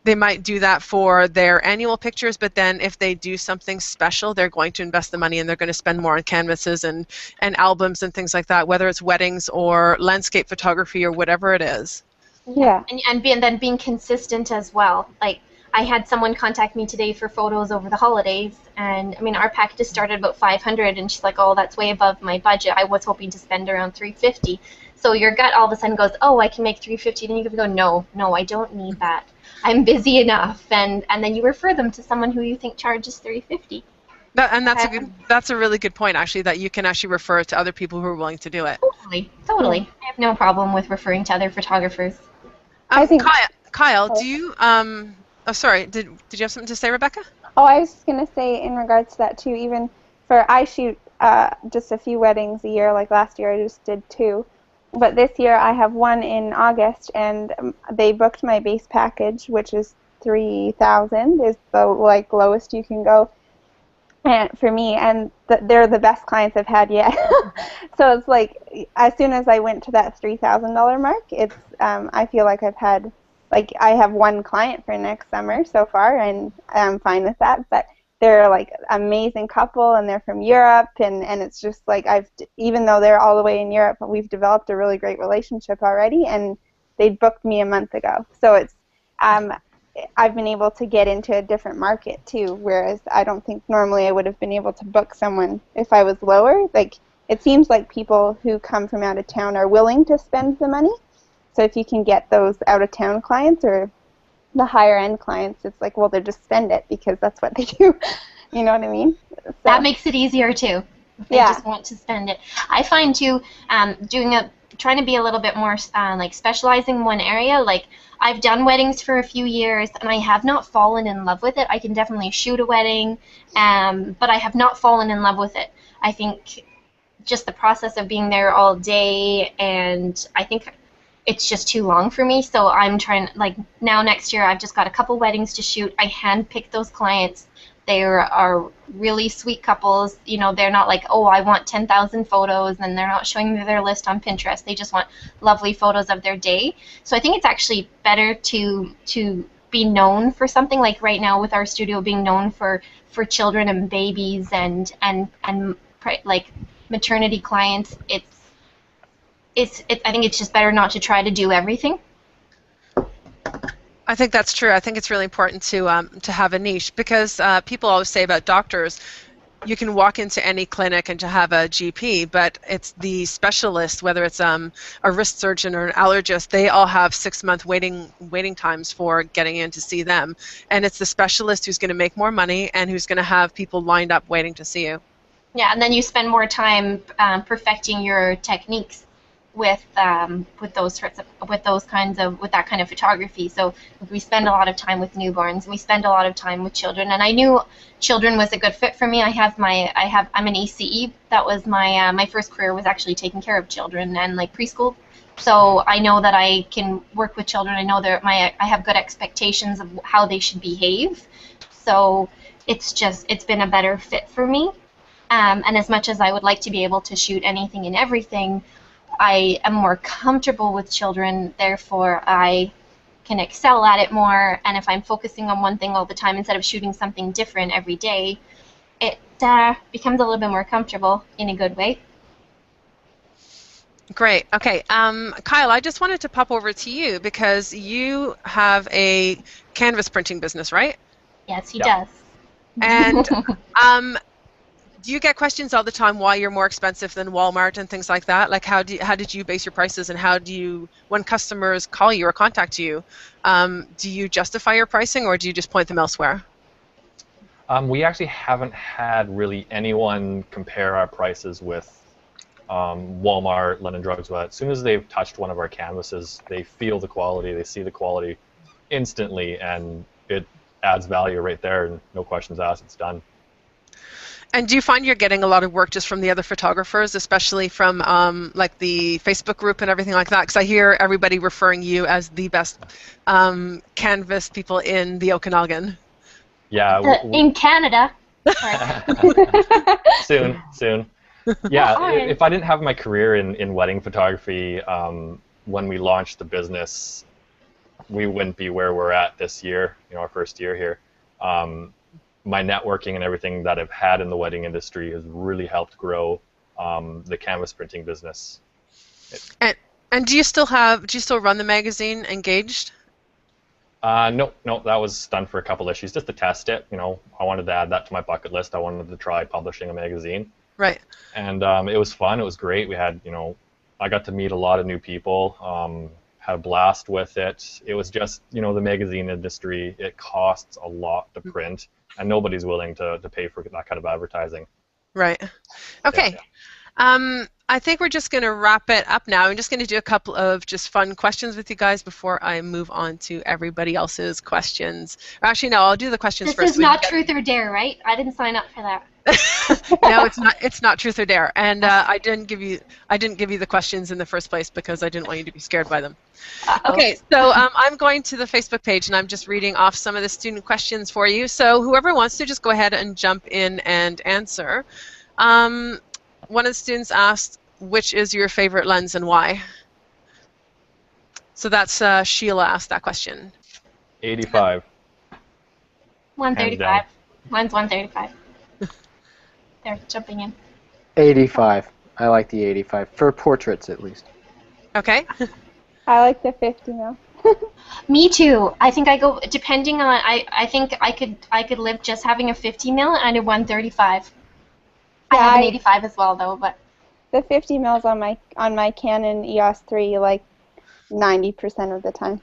they might do that for their annual pictures, but then if they do something special, they're going to invest the money and they're going to spend more on canvases and albums and things like that, whether it's weddings or landscape photography or whatever it is. Yeah. And then being consistent as well. Like, I had someone contact me today for photos over the holidays, and I mean, our packages started about $500, and she's like, oh, that's way above my budget. I was hoping to spend around $350. So your gut all of a sudden goes, oh, I can make $350, and you can go, no, I don't need that. I'm busy enough, and then you refer them to someone who you think charges $350. That's a really good point, actually, that you can actually refer to other people who are willing to do it. Totally. I have no problem with referring to other photographers. I think Kyle, do you oh, sorry, did you have something to say, Rebecca? Oh, I was just gonna say in regards to that too. Even I shoot just a few weddings a year. Like last year, I just did 2. But this year I have one in August, and they booked my base package, which is $3,000, is the lowest you can go, and for me, and they're the best clients I've had yet. So it's like, as soon as I went to that $3,000 mark, it's I feel like I have one client for next summer so far, and I'm fine with that. But they're like amazing couple, and they're from Europe, and it's just like even though they're all the way in Europe, we've developed a really great relationship already, and they booked me a month ago. So it's I've been able to get into a different market too, whereas I don't think normally I would have been able to book someone if I was lower. Like, it seems like people who come from out of town are willing to spend the money. So if you can get those out of town clients or the higher end clients, it's like, well, they just spend it because that's what they do. You know what I mean? So, that makes it easier too. They just want to spend it. I find too, trying to be a little bit more like specializing in one area. Like, I've done weddings for a few years, and I have not fallen in love with it. I can definitely shoot a wedding, but I have not fallen in love with it. I think just the process of being there all day, and I think it's just too long for me. So I'm trying, like, now next year I've just got a couple weddings to shoot. I handpick those clients. They are really sweet couples. You know, they're not like, oh, I want 10,000 photos, and they're not showing me their list on Pinterest. They just want lovely photos of their day. So I think it's actually better to be known for something, like right now with our studio being known for children and babies and like maternity clients. I think it's just better not to try to do everything. I think that's true. I think it's really important to have a niche, because people always say about doctors, you can walk into any clinic and to have a GP, but it's the specialist, whether it's a wrist surgeon or an allergist, they all have 6-month waiting times for getting in to see them. And it's the specialist who's going to make more money and who's going to have people lined up waiting to see you. Yeah, and then you spend more time perfecting your techniques with that kind of photography. So we spend a lot of time with newborns, and we spend a lot of time with children. And I knew children was a good fit for me. I'm an ACE. That was my first career, was actually taking care of children and like preschool. So I know that I can work with children. I know that I have good expectations of how they should behave. So it's been a better fit for me. And as much as I would like to be able to shoot anything and everything, I am more comfortable with children, therefore I can excel at it more. And if I'm focusing on one thing all the time instead of shooting something different every day, it becomes a little bit more comfortable in a good way. Great. Okay. Kyle, I just wanted to pop over to you because you have a canvas printing business, right? Yes, he does. And do you get questions all the time why you're more expensive than Walmart and things like that? Like how did you base your prices, and how do you, when customers call you or contact you, do you justify your pricing, or do you just point them elsewhere? We actually haven't had really anyone compare our prices with Walmart, London Drugs, but as soon as they've touched one of our canvases, they feel the quality, they see the quality instantly, and it adds value right there, and no questions asked, it's done. And do you find you're getting a lot of work just from the other photographers, especially from like the Facebook group and everything like that? Because I hear everybody referring you as the best canvas people in the Okanagan. Yeah. In Canada. Soon. Yeah, if I didn't have my career in wedding photography, when we launched the business, we wouldn't be where we're at this year, our first year here. My networking and everything that I've had in the wedding industry has really helped grow the canvas printing business. And do you still run the magazine Engaged? No, that was done for a couple issues just to test it. I wanted to add that to my bucket list. I wanted to try publishing a magazine. Right. And it was fun. It was great. We had, I got to meet a lot of new people. Had a blast with it. It was just, the magazine industry, it costs a lot to print, and nobody's willing to pay for that kind of advertising. Right. Okay. Yeah. I think we're just going to wrap it up now. I'm just going to do a couple of just fun questions with you guys before I move on to everybody else's questions. Actually, no, I'll do the questions first. This is not Truth or Dare, right? I didn't sign up for that. No, it's not. It's not Truth or Dare, and I didn't give you the questions in the first place because I didn't want you to be scared by them. Okay, so I'm going to the Facebook page and I'm just reading off some of the student questions for you. So whoever wants to, just go ahead and jump in and answer. One of the students asked, which is your favorite lens and why? So that's Sheila asked that question. 85. 135. Mine's 135. They're jumping in. 85. I like the 85 for portraits at least. Okay. I like the 50 mil. Me too. I think I go depending on. I think I could live just having a 50 mil and a 135. Yeah, I have an 85 as well though, but the 50 mils on my Canon EOS 3 like 90% of the time.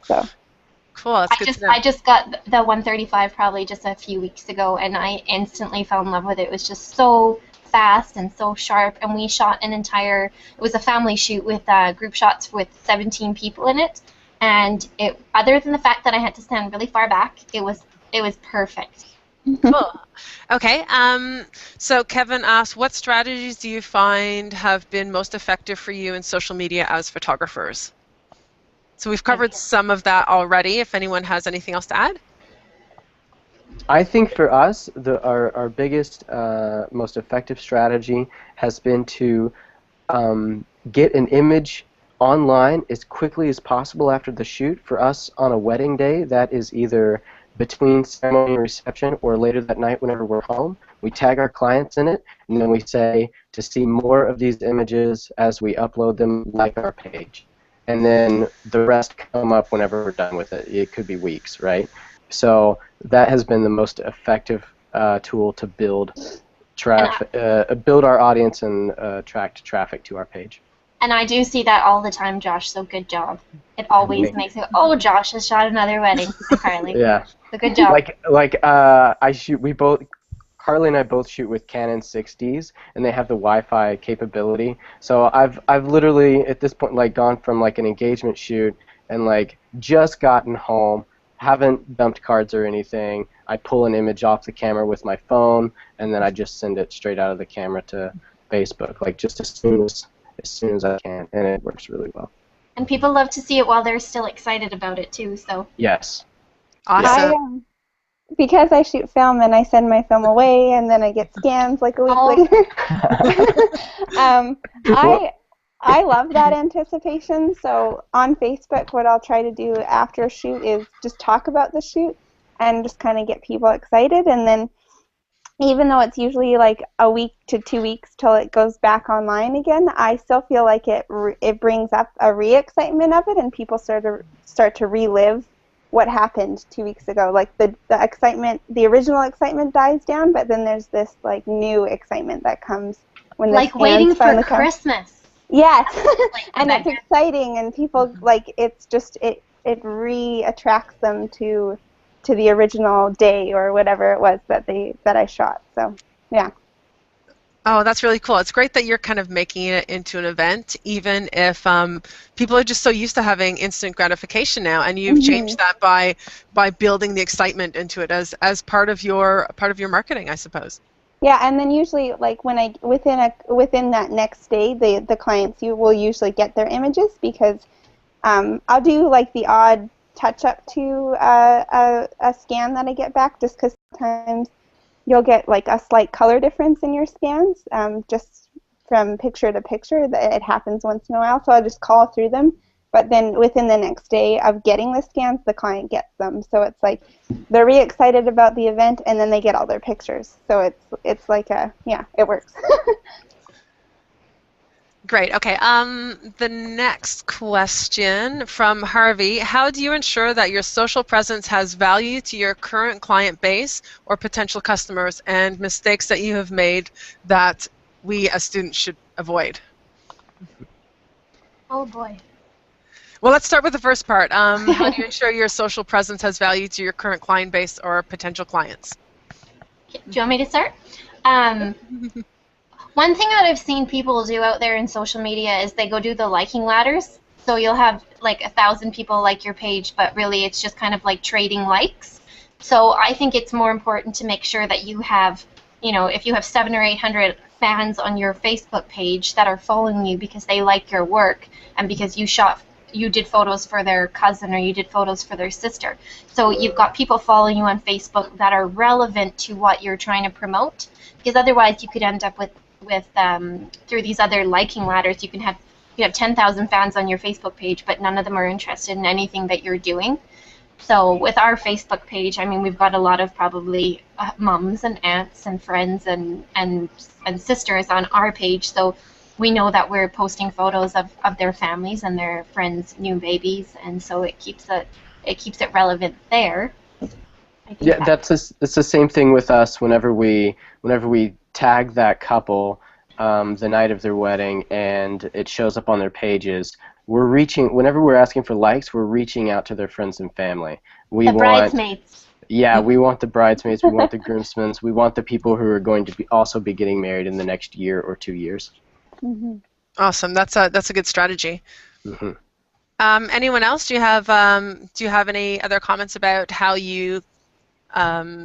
So. Cool. That's good to know. I just got the 135 probably just a few weeks ago, and I instantly fell in love with it. It was just so fast and so sharp, and we shot it was a family shoot with group shots with 17 people in it, and other than the fact that I had to stand really far back, it was perfect. Cool. Okay. So Kevin asked, what strategies do you find have been most effective for you in social media as photographers? So we've covered some of that already. If anyone has anything else to add. I think for us, our biggest, most effective strategy has been to get an image online as quickly as possible after the shoot. For us, on a wedding day, that is either between ceremony and reception or later that night whenever we're home. We tag our clients in it, and then we say to see more of these images as we upload them, like our page. And then the rest come up whenever we're done with it. It could be weeks, right? So that has been the most effective tool to build build our audience and attract traffic to our page. And I do see that all the time, Josh, so good job. It always makes me, oh, Josh has shot another wedding. Carly. Yeah. So good job. Carly and I both shoot with Canon 6Ds, and they have the Wi-Fi capability. So I've literally at this point gone from an engagement shoot and just gotten home, haven't dumped cards or anything. I pull an image off the camera with my phone, and then I just send it straight out of the camera to Facebook, just as soon as I can, and it works really well. And people love to see it while they're still excited about it too. So yes. Awesome. Because I shoot film and I send my film away and then I get scans a week later. I love that anticipation. So on Facebook, what I'll try to do after a shoot is just talk about the shoot and just kind of get people excited. And then even though it's usually a week to 2 weeks till it goes back online again, I still feel like it brings up a re-excitement of it, and people start to relive what happened 2 weeks ago. The excitement, the original excitement dies down, but then there's this new excitement that comes when the waiting for Christmas. Yes, and it's exciting, and people it's just it re-attracts them to the original day or whatever it was that I shot. So yeah. Oh, that's really cool. It's great that you're kind of making it into an event, even if people are just so used to having instant gratification now, and you've changed that by building the excitement into it as part of your marketing, I suppose. Yeah, and then usually within that next day, the clients will usually get their images, because I'll do the odd touch up to a scan that I get back, just because sometimes you'll get a slight color difference in your scans, just from picture to picture. It happens once in a while, so I'll just call through them. But then within the next day of getting the scans, the client gets them. So it's they're re-excited about the event, and then they get all their pictures. So it's it works. Great. Okay. The next question from Harvey: how do you ensure that your social presence has value to your current client base or potential customers, and mistakes that you have made that we as students should avoid? Oh boy. Well, let's start with the first part. How do you ensure your social presence has value to your current client base or potential clients? Do you want me to start? One thing that I've seen people do out there in social media is they go do the liking ladders. So you'll have 1,000 people like your page, but really it's just kind of trading likes. So I think it's more important to make sure that you have, if you have 700 or 800 fans on your Facebook page that are following you because they like your work and because you did photos for their cousin or you did photos for their sister. So you've got people following you on Facebook that are relevant to what you're trying to promote, because otherwise you could end up with through these other liking ladders, you have 10,000 fans on your Facebook page, but none of them are interested in anything that you're doing. So with our Facebook page, I mean, we've got a lot of probably mums and aunts and friends and sisters on our page. So we know that we're posting photos of their families and their friends' new babies, and so it keeps it relevant there. Yeah, it's the same thing with us. Whenever we tag that couple the night of their wedding and it shows up on their pages, whenever we're asking for likes, we're reaching out to their friends and family. The bridesmaids. Yeah, we want the bridesmaids, we want the groomsmen, we want the people who are going to also be getting married in the next year or 2 years. Awesome. That's a good strategy. Anyone else? Do you have any other comments about how you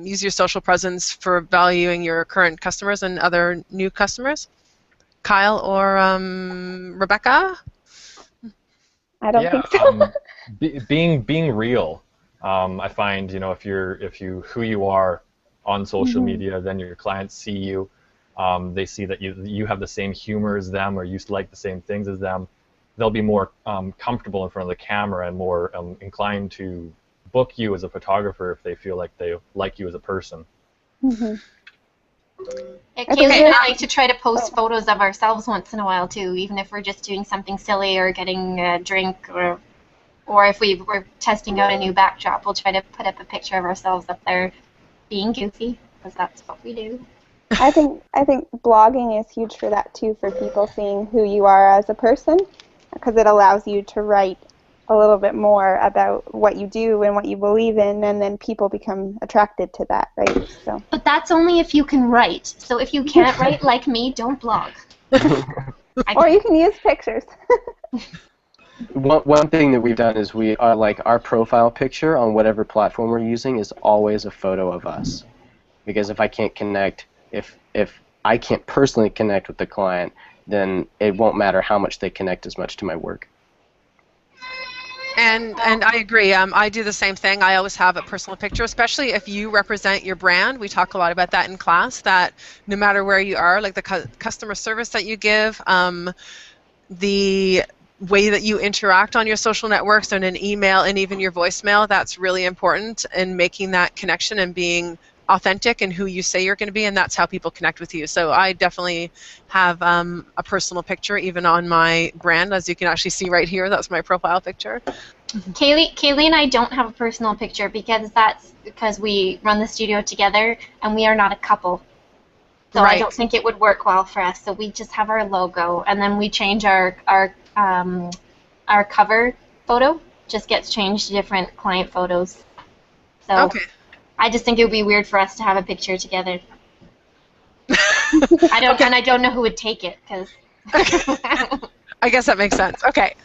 use your social presence for valuing your current customers and other new customers? Kyle or Rebecca? I don't Yeah, think so. being real. I find, if you who you are on social Mhm. media, then your clients see you. They see that you have the same humor as them, or you like the same things as them. They'll be more comfortable in front of the camera and more inclined to book you as a photographer if they feel like they like you as a person. Mhm. Yeah, I Kaylee think and there's. I like to try to post Oh. photos of ourselves once in a while too, even if we're just doing something silly or getting a drink, or if we're testing out a new backdrop, we'll try to put up a picture of ourselves up there being goofy, because that's what we do. I think blogging is huge for that too, for people seeing who you are as a person, because it allows you to write a little bit more about what you do and what you believe in, and then people become attracted to that, right? So. But that's only if you can write. So if you can't write like me, don't blog. Or you can use pictures. One thing that we've done is we are like our profile picture on whatever platform we're using is always a photo of us. Because if I can't connect, if I can't personally connect with the client, then it won't matter how much they connect as much to my work. And I agree. I do the same thing. I always have a personal picture, especially if you represent your brand. We talk a lot about that in class, that no matter where you are, like the customer service that you give, the way that you interact on your social networks and an email and even your voicemail, that's really important in making that connection and being authentic in who you say you're going to be, and that's how people connect with you. So I definitely have a personal picture even on my brand, as you can actually see right here. That's my profile picture. Kaylee and I don't have a personal picture because we run the studio together and we are not a couple. So I don't Right. think it would work well for us. So we just have our logo, and then we change our cover photo. Just gets changed to different client photos. So Okay. I just think it would be weird for us to have a picture together. Okay. I don't know who would take it because. I guess that makes sense. Okay.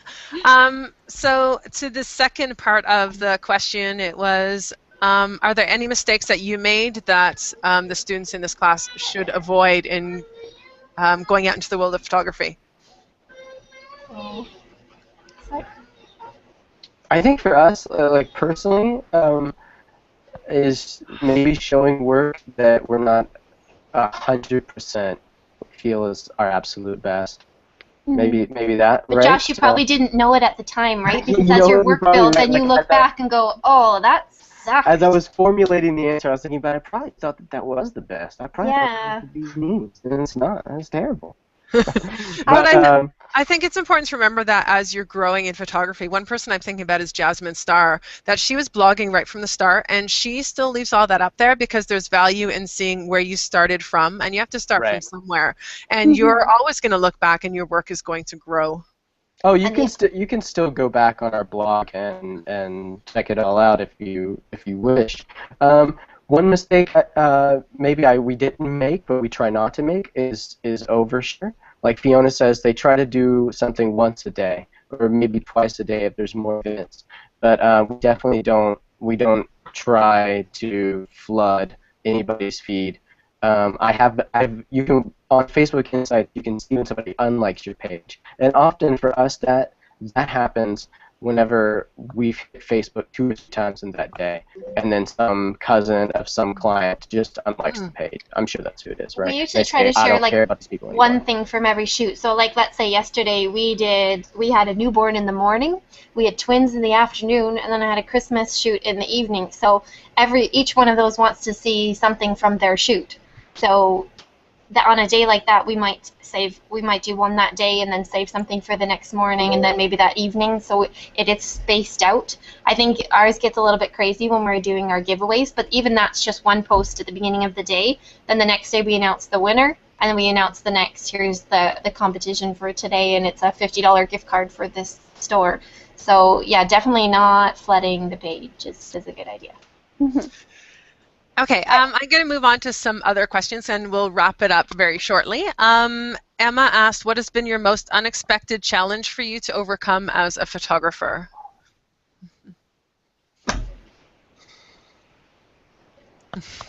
So to the second part of the question, it was, are there any mistakes that you made that the students in this class should avoid in going out into the world of photography? I think for us, like personally, is maybe showing work that we're not 100% feel is our absolute best. Maybe that, But right? Josh, you probably didn't know it at the time, right? Because You as know your what, you're work probably builds, right. then you Like, look back and go, "Oh, that sucked." as I was formulating the answer, I was thinking, but I probably thought that was the best. I probably thought that Yeah. was these names, and it's not. It's terrible. But But I think it's important to remember that as you're growing in photography. One person I'm thinking about is Jasmine Starr, that she was blogging right from the start, and she still leaves all that up there because there's value in seeing where you started from, and you have to start from right. somewhere. And you're always going to look back, and your work is going to grow. Oh, And the you can still go back on our blog and check it all out if you wish. One mistake maybe we didn't make, but we try not to make is overshare. Like Fiona says, they try to do something once a day or maybe twice a day if there's more events. But we definitely don't. We don't try to flood anybody's feed. You can on Facebook Insights you can see when somebody unlikes your page, and often for us that happens whenever we've hit Facebook 2 or 3 times in that day, and then some cousin of some client just unlikes the page. I'm sure that's who it is, right? we usually try Say, to I share don't like care about these people one anymore. thing from every shoot. So like let's say yesterday we had a newborn in the morning, we had twins in the afternoon, and then I had a Christmas shoot in the evening. So each one of those wants to see something from their shoot. So on a day like that, we might do one that day and then save something for the next morning and then maybe that evening. So it is spaced out. I think ours gets a little bit crazy when we're doing our giveaways, but even that's just one post at the beginning of the day. Then the next day we announce the winner, and then we announce the next, here's the competition for today, and it's a $50 gift card for this store. So yeah, definitely not flooding the page is a good idea. Okay, I'm going to move on to some other questions, and we'll wrap it up very shortly. Emma asked, what has been your most unexpected challenge for you to overcome as a photographer?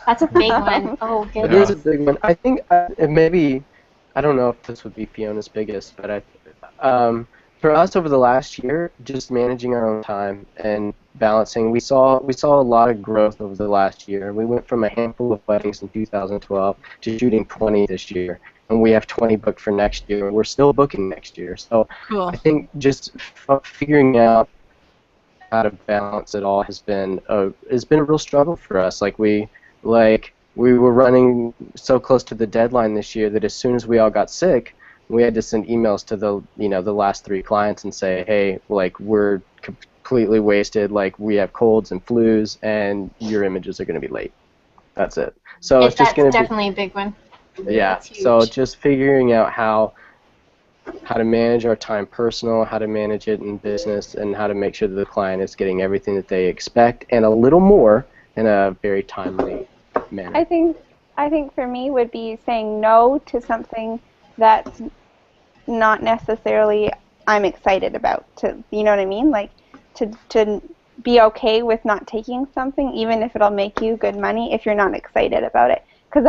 That's a big one. Oh, It is goodness. a big one. I think maybe, I don't know if this would be Fiona's biggest, but for us over the last year, just managing our own time and balancing, we saw a lot of growth over the last year. We went from a handful of weddings in 2012 to shooting 20 this year, and we have 20 booked for next year, and we're still booking next year. So Cool. I think just figuring out how to balance it all has been a real struggle for us. We were running so close to the deadline this year that as soon as we all got sick, we had to send emails to the last 3 clients and say, hey, like, we're completely wasted, like, we have colds and flus, and your images are going to be late. That's it. So it's just That's going to be, definitely a big one. yeah. That's huge. So just figuring out how to manage our time personal, how to manage it in business, and how to make sure that the client is getting everything that they expect and a little more in a very timely manner. I think for me would be saying no to something that's not necessarily I'm excited about. You know what I mean? Like to be okay with not taking something, even if it'll make you good money, if you're not excited about it. Because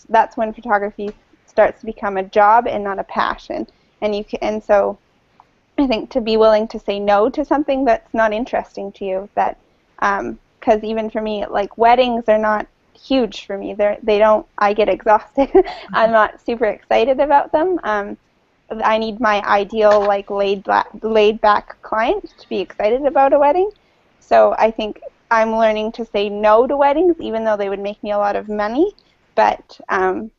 that's when photography starts to become a job and not a passion. And so I think to be willing to say no to something that's not interesting to you, because even for me, like, weddings are not huge for me. I get exhausted. I'm not super excited about them. I need my ideal, like, laid back client to be excited about a wedding. So I think I'm learning to say no to weddings, even though they would make me a lot of money. But I'm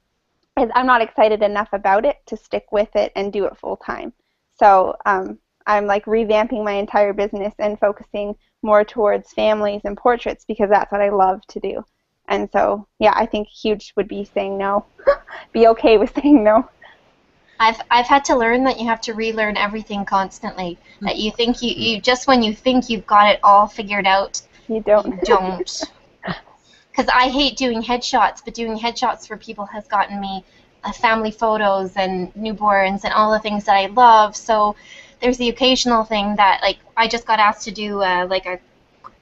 not excited enough about it to stick with it and do it full time. So I'm like revamping my entire business and focusing more towards families and portraits because that's what I love to do. And so, yeah, I think huge would be saying no. Be okay with saying no. I've had to learn that you have to relearn everything constantly. That you think you just when you think you've got it all figured out, You don't. you don't. Because I hate doing headshots, but doing headshots for people has gotten me family photos and newborns and all the things that I love. So there's the occasional thing that, like, I just got asked to do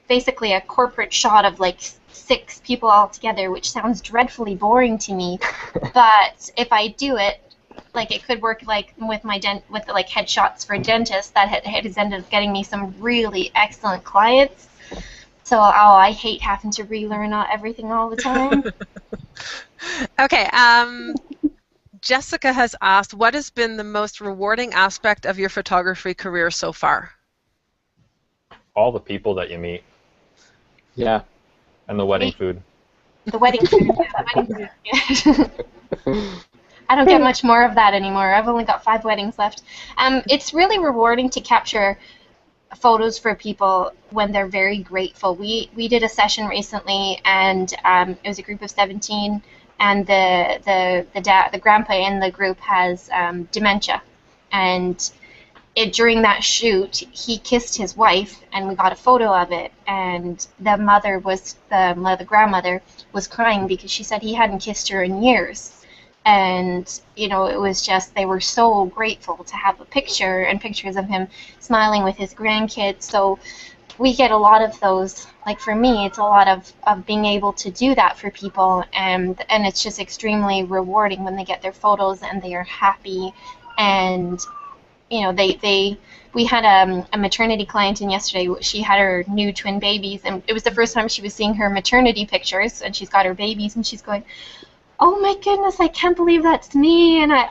basically a corporate shot of like 6 people all together, which sounds dreadfully boring to me. But if I do it, like, it could work like with like headshots for dentists that has ended up getting me some really excellent clients. So, I hate having to relearn everything all the time. Okay. Jessica has asked, what has been the most rewarding aspect of your photography career so far? All the people that you meet. Yeah. And the wedding food. The wedding food. Yeah, the wedding food. Yeah. I don't get much more of that anymore. I've only got 5 weddings left. It's really rewarding to capture photos for people when they're very grateful. We did a session recently, and it was a group of 17, and the grandpa in the group has dementia, and during that shoot he kissed his wife, and we got a photo of it, and the grandmother was crying because she said he hadn't kissed her in years. And, it was just, they were so grateful to have a picture and pictures of him smiling with his grandkids. So we get a lot of those. Like, for me, it's a lot of being able to do that for people. And it's just extremely rewarding when they get their photos and they are happy. And, we had a maternity client in yesterday. She had her new twin babies, and it was the first time she was seeing her maternity pictures, and she's got her babies, and she's going, oh my goodness, I can't believe that's me, and I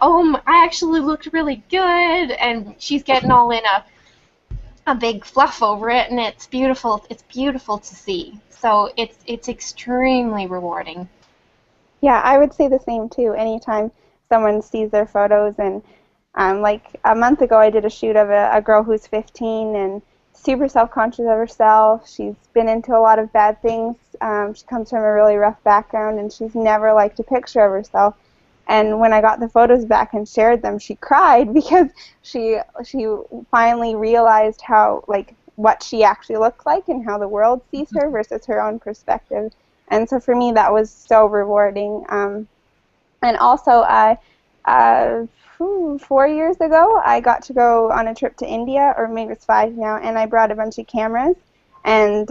actually looked really good, and she's getting all in a big fluff over it, and it's beautiful. It's beautiful to see. So it's extremely rewarding. Yeah, I would say the same too. Anytime someone sees their photos, and like a month ago I did a shoot of a girl who's 15 and super self-conscious of herself. She's been into a lot of bad things. She comes from a really rough background, and she's never liked a picture of herself. And when I got the photos back and shared them, she cried because she finally realized how, like, what she actually looked like and how the world sees her versus her own perspective. And so for me, that was so rewarding. And also, uh, 4 years ago, I got to go on a trip to India, or maybe it's 5 now, and I brought a bunch of cameras and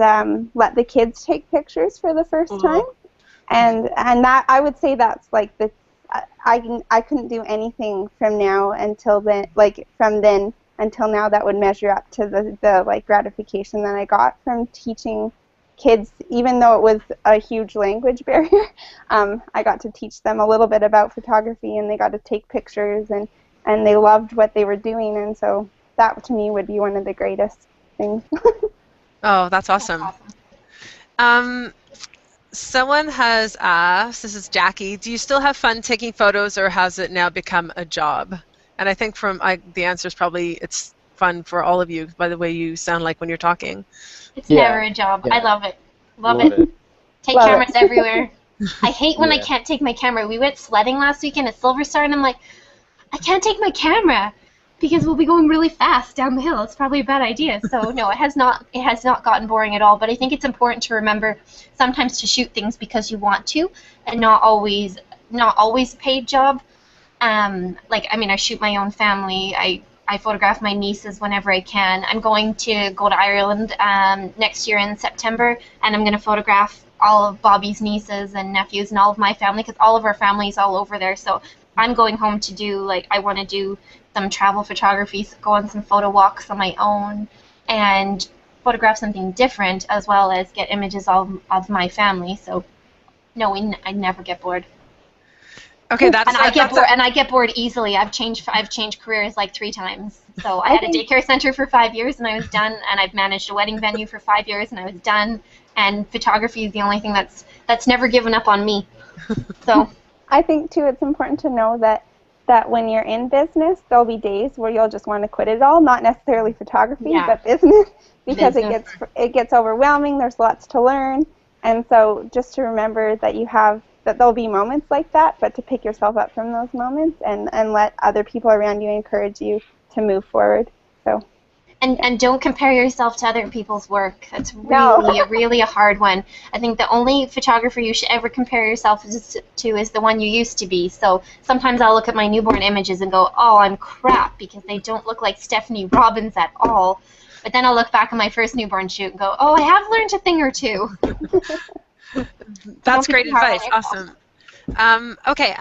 let the kids take pictures for the first time. And that, I would say, that's like the I couldn't do anything from now until then, like from then until now, that would measure up to the like gratification that I got from teaching kids, even though it was a huge language barrier. I got to teach them a little bit about photography, and they got to take pictures, and they loved what they were doing, and so that to me would be one of the greatest things. Oh, that's awesome. Someone has asked, this is Jackie, do you still have fun taking photos, or has it now become a job? And I think the answer is probably it's fun for all of you by the way you sound like when you're talking. It's never a job. Yeah. I love it. Love it. Take Love cameras it. everywhere. I hate when I can't take my camera. We went sledding last weekend at Silver Star, and I'm like, I can't take my camera because we'll be going really fast down the hill. It's probably a bad idea. So no, it has not gotten boring at all. But I think it's important to remember sometimes to shoot things because you want to, and not always a paid job. Like, I mean, I shoot my own family. I photograph my nieces whenever I can. I'm going to go to Ireland next year in September, and I'm going to photograph all of Bobby's nieces and nephews and all of my family, because all of our family is all over there. So I'm going home to do, like, I want to do some travel photography, go on some photo walks on my own, and photograph something different, as well as get images of my family. So no, I never get bored. Okay, I get bored easily. I've changed careers like 3 times. So I had a daycare center for 5 years, and I was done. And I've managed a wedding venue for 5 years, and I was done. And photography is the only thing that's never given up on me. So I think too, it's important to know that when you're in business, there'll be days where you'll just want to quit it all. Not necessarily photography, but business, because it gets overwhelming. There's lots to learn, and so just to remember that there'll be moments like that, but to pick yourself up from those moments and let other people around you encourage you to move forward. So. And don't compare yourself to other people's work. That's really a hard one. I think the only photographer you should ever compare yourself to is the one you used to be. So sometimes I'll look at my newborn images and go, oh, I'm crap, because they don't look like Stephanie Robbins at all. But then I'll look back at my first newborn shoot and go, oh, I have learned a thing or two. That's great advice. Awesome. Okay.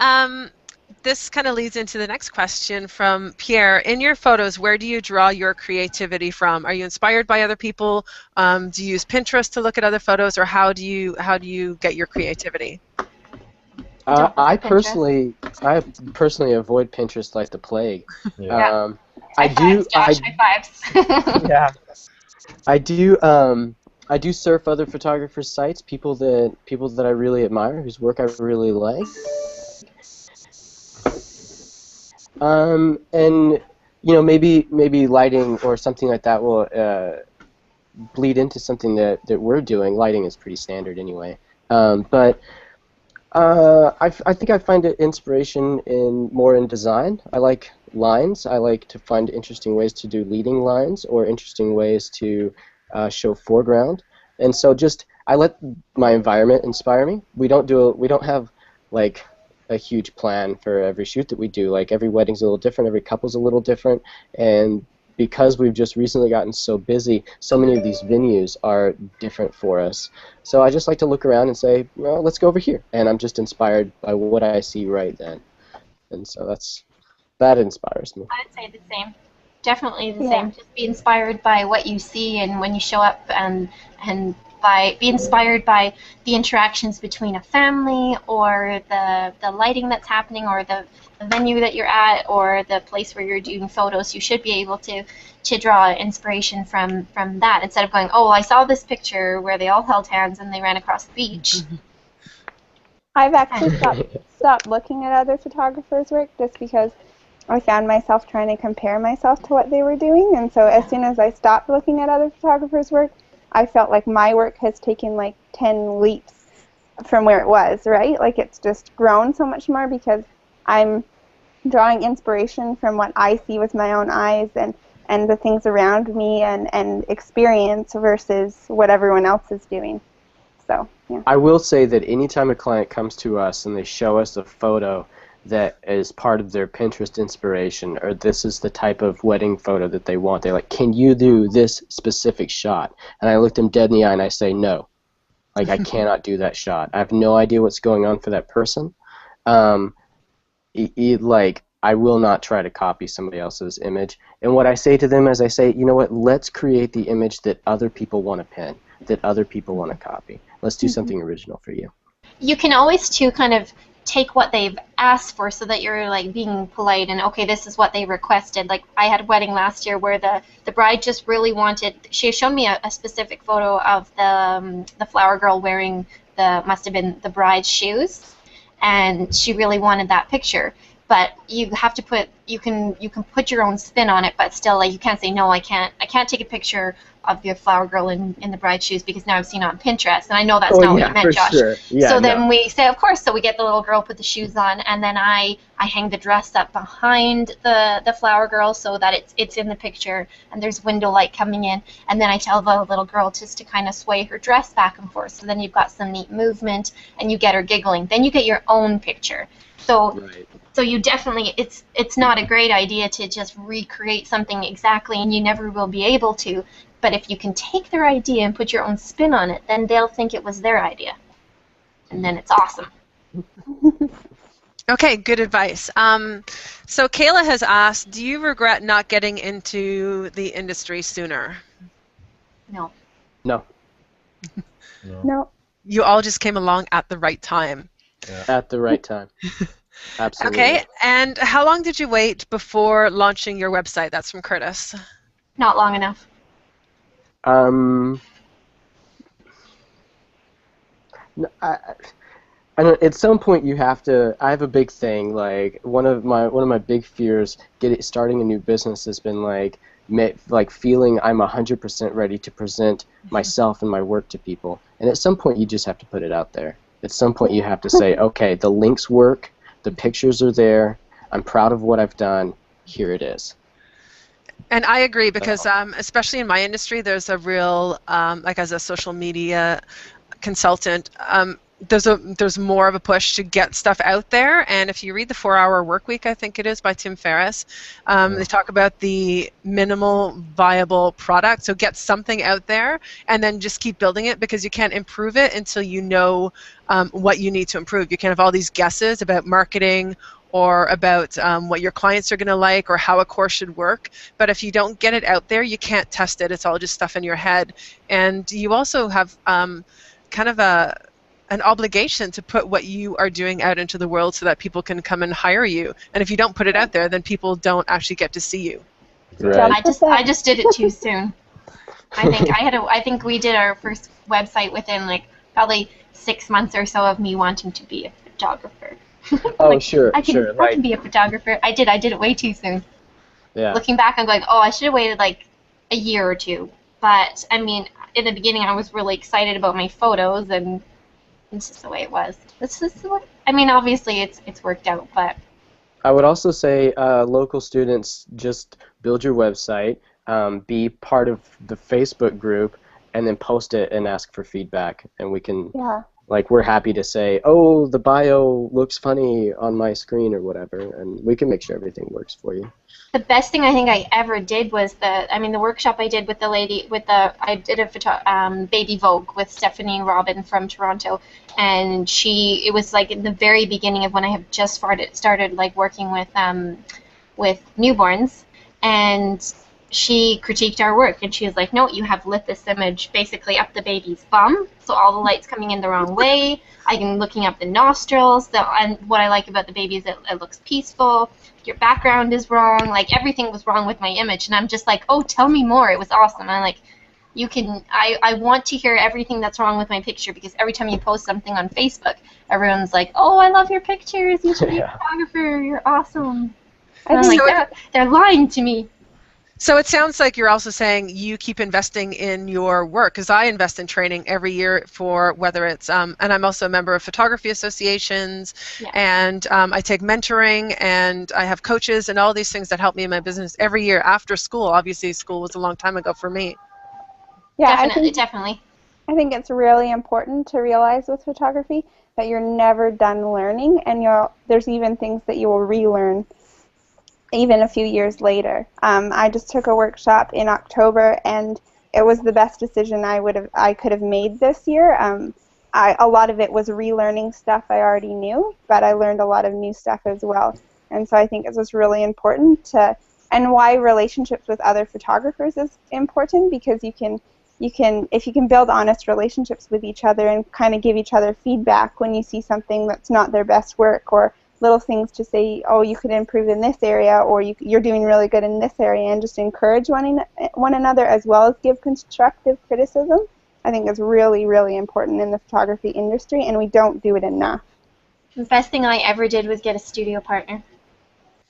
This kind of leads into the next question from Pierre. In your photos, where do you draw your creativity from? Are you inspired by other people? Do you use Pinterest to look at other photos, or how do you get your creativity? I personally avoid Pinterest like the plague. Yeah. I do. High fives. Yeah. I do surf other photographers' sites, people that I really admire, whose work I really like. And maybe lighting or something like that will bleed into something that we're doing. Lighting is pretty standard anyway. But I think I find inspiration more in design. I like lines. I like to find interesting ways to do leading lines or interesting ways to show foreground. And so I let my environment inspire me. We don't have like a huge plan for every shoot that we do. Like, every wedding's a little different, every couple's a little different, and because we've just recently gotten so busy, so many of these venues are different for us. So I just like to look around and say, well, let's go over here, and I'm just inspired by what I see right then. And so that inspires me. I'd say the same. Definitely the same. Just be inspired by what you see, and when you show up, and be inspired by the interactions between a family, or the lighting that's happening, or the venue that you're at, or the place where you're doing photos. You should be able to draw inspiration from that, instead of going, oh, I saw this picture where they all held hands and they ran across the beach. I've actually stopped looking at other photographers' work just because I found myself trying to compare myself to what they were doing, and so as soon as I stopped looking at other photographers' work, I felt like my work has taken like 10 leaps from where it was, right? Like, it's just grown so much more because I'm drawing inspiration from what I see with my own eyes and the things around me and experience versus what everyone else is doing. So, yeah. I will say that anytime a client comes to us and they show us a photo that is part of their Pinterest inspiration, or this is the type of wedding photo that they want. They're like, can you do this specific shot? And I look them dead in the eye and I say, no. Like, I cannot do that shot. I have no idea what's going on for that person. Like, I will not try to copy somebody else's image. And what I say to them is I say, you know what, let's create the image that other people want to pin, that other people want to copy. Let's do something original for you. You can always, too, kind of take what they've asked for so that you're, like, being polite and, okay, this is what they requested. Like, I had a wedding last year where the bride just really wanted, she showed me a specific photo of the flower girl wearing must have been the bride's shoes, and she really wanted that picture. But you have to put, you can put your own spin on it, but still, like, you can't say, no, I can't take a picture of your flower girl in the bride's shoes because now I've seen it on Pinterest, and I know that's not what you meant, Josh. Sure. Yeah, so then we say, of course, so we get the little girl, put the shoes on, and then I hang the dress up behind the flower girl so that it's in the picture, and there's window light coming in, and then I tell the little girl just to kind of sway her dress back and forth, so then you've got some neat movement, and you get her giggling. Then you get your own picture. So. Right. So you definitely, it's not a great idea to just recreate something exactly, and you never will be able to. But if you can take their idea and put your own spin on it, then they'll think it was their idea. And then it's awesome. Okay, good advice. So Kayla has asked, do you regret not getting into the industry sooner? No. No. No. You all just came along at the right time. Yeah. At the right time. Absolutely. Okay, and how long did you wait before launching your website? That's from Curtis. Not long enough. At some point you have to. I have a big thing. Like one of my big fears starting a new business has been like feeling I'm 100% ready to present myself and my work to people. And at some point you just have to put it out there. At some point you have to say, okay, the links work. The pictures are there. I'm proud of what I've done. Here it is. And I agree because especially in my industry, there's a real, like as a social media consultant, there's more of a push to get stuff out there. And if you read the 4-Hour Workweek, I think it is, by Tim Ferriss, they talk about the minimal viable product. So get something out there and then just keep building it, because you can't improve it until you know what you need to improve. You can have all these guesses about marketing or about what your clients are going to like or how a course should work. But if you don't get it out there, you can't test it. It's all just stuff in your head. And you also have kind of an obligation to put what you are doing out into the world so that people can come and hire you. And if you don't put it out there, then people don't actually get to see you. Right. I just did it too soon. I think we did our first website within like probably 6 months or so of me wanting to be a photographer. Oh, like, sure. I can be a photographer. I did it way too soon. Yeah. Looking back, I'm going, oh, I should have waited like a year or two. But I mean, in the beginning, I was really excited about my photos, and it's just the way it was. I mean, obviously, it's worked out, but. I would also say local students, just build your website, be part of the Facebook group, and then post it and ask for feedback, and we can. Yeah. Like, we're happy to say, oh, the bio looks funny on my screen or whatever, and we can make sure everything works for you. The best thing I think I ever did was the workshop I did with the lady, I did a Baby Vogue with Stephanie Robin from Toronto, and it was like in the very beginning of when I have just started like working with newborns, and she critiqued our work, and she was like, no, you have lit this image basically up the baby's bum, so all the light's coming in the wrong way. I can looking up the nostrils, and what I like about the baby is it looks peaceful. Your background is wrong, like everything was wrong with my image, and I'm just like, oh, tell me more. It was awesome. I'm like, I want to hear everything that's wrong with my picture, because every time you post something on Facebook, everyone's like, oh, I love your pictures, you should be a photographer, you're awesome. And I'm like, they're lying to me. So it sounds like you're also saying you keep investing in your work, because I invest in training every year for whether it's, and I'm also a member of photography associations, and I take mentoring, and I have coaches and all these things that help me in my business every year after school. Obviously, school was a long time ago for me. Yeah, definitely. I think it's really important to realize with photography that you're never done learning, and there's even things that you will relearn even a few years later. I just took a workshop in October, and it was the best decision I could have made this year. A lot of it was relearning stuff I already knew, but I learned a lot of new stuff as well. And so I think it was really important and why relationships with other photographers is important, because if you can build honest relationships with each other and kind of give each other feedback when you see something that's not their best work, or little things to say, oh, you could improve in this area, or you're doing really good in this area, and just encourage one another as well as give constructive criticism, I think is really, really important in the photography industry, and we don't do it enough. The best thing I ever did was get a studio partner.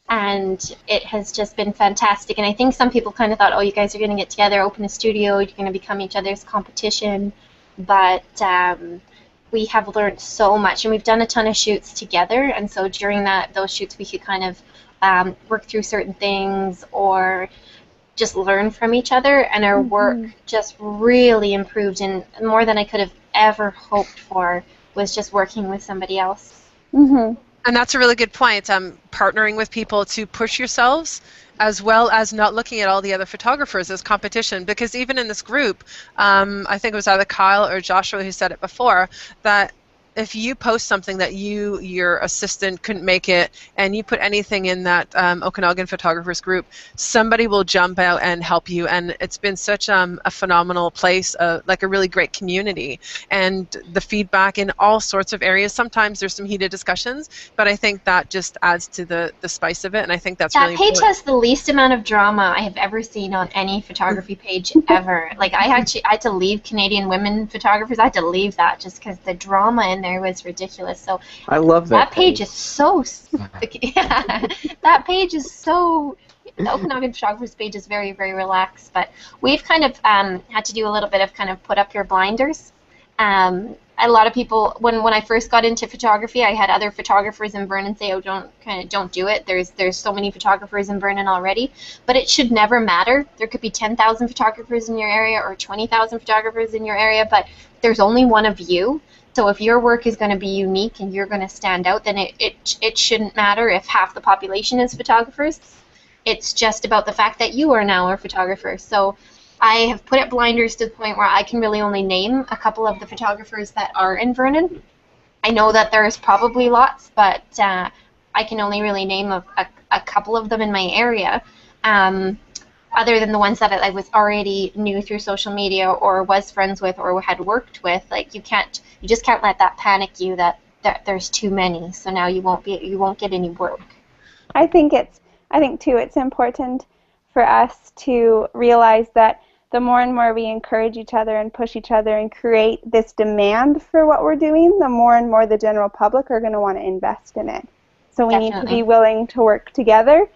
And it has just been fantastic. And I think some people kind of thought, oh, you guys are going to get together, open a studio, you're going to become each other's competition. But we have learned so much, and we've done a ton of shoots together. And so during those shoots, we could kind of work through certain things or just learn from each other. And our work just really improved, and more than I could have ever hoped for was just working with somebody else. Mm-hmm. And that's a really good point. Partnering with people to push yourselves, as well as not looking at all the other photographers as competition. Because even in this group, I think it was either Kyle or Joshua who said it before, that if you post something that your assistant couldn't make it, and you put anything in that Okanagan photographers group, somebody will jump out and help you. And it's been such a phenomenal place, like a really great community, and the feedback in all sorts of areas. Sometimes there's some heated discussions, but I think that just adds to the spice of it, and I think that's really important. That page has the least amount of drama I have ever seen on any photography page ever. Like, I had to leave Canadian Women Photographers. I had to leave that just because the drama in there was ridiculous. So I love that page is so yeah, that page is so, the Okanagan Photographers page is very, very relaxed. But we've kind of had to do a little bit of kind of put up your blinders. A lot of people, when I first got into photography, I had other photographers in Vernon say, oh, don't do it. There's so many photographers in Vernon already. But it should never matter. There could be 10,000 photographers in your area or 20,000 photographers in your area, but there's only one of you. So if your work is going to be unique and you're going to stand out, then it shouldn't matter if half the population is photographers. It's just about the fact that you are now a photographer. So I have put up blinders to the point where I can really only name a couple of the photographers that are in Vernon. I know that there's probably lots, but I can only really name a couple of them in my area. Other than the ones that I was already knew through social media or was friends with or had worked with. Like, you just can't let that panic you that there's too many. So now you won't get any work. I think too it's important for us to realize that the more and more we encourage each other and push each other and create this demand for what we're doing, the more and more the general public are going to want to invest in it. So we need to be willing to work together.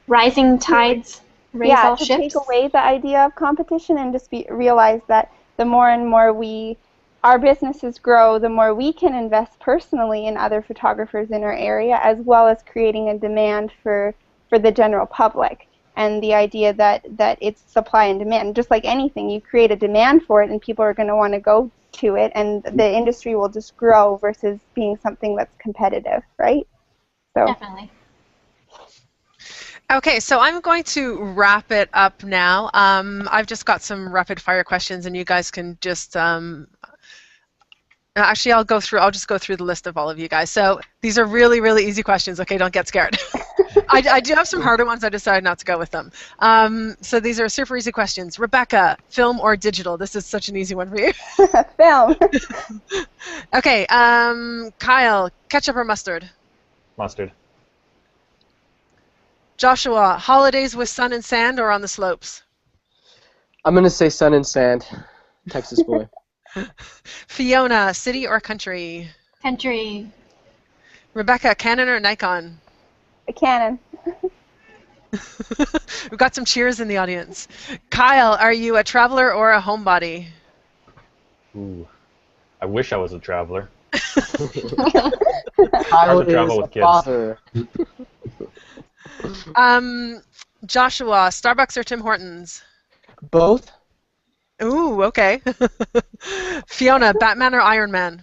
Rising tides raise all ships. To take away the idea of competition and just realize that the more and more our businesses grow, the more we can invest personally in other photographers in our area, as well as creating a demand for the general public. And the idea that it's supply and demand. Just like anything, you create a demand for it and people are going to want to go to it, and the industry will just grow versus being something that's competitive, right? So. Definitely. Okay, so I'm going to wrap it up now. I've just got some rapid fire questions, and you guys can just actually I'll just go through the list of all of you guys. So these are really, really easy questions. Okay, don't get scared. I do have some harder ones. I decided not to go with them. So these are super easy questions. Rebecca, film or digital? This is such an easy one for you. Film. Okay, Kyle, ketchup or mustard? Mustard. Joshua, holidays with sun and sand or on the slopes? I'm going to say sun and sand. Texas boy. Fiona, city or country? Country. Rebecca, Canon or Nikon? A Canon. We've got some cheers in the audience. Kyle, are you a traveler or a homebody? Ooh, I wish I was a traveler. Kyle Hard to travel with kids. Father. Joshua, Starbucks or Tim Hortons? Both. Ooh, okay. Fiona, Batman or Iron Man?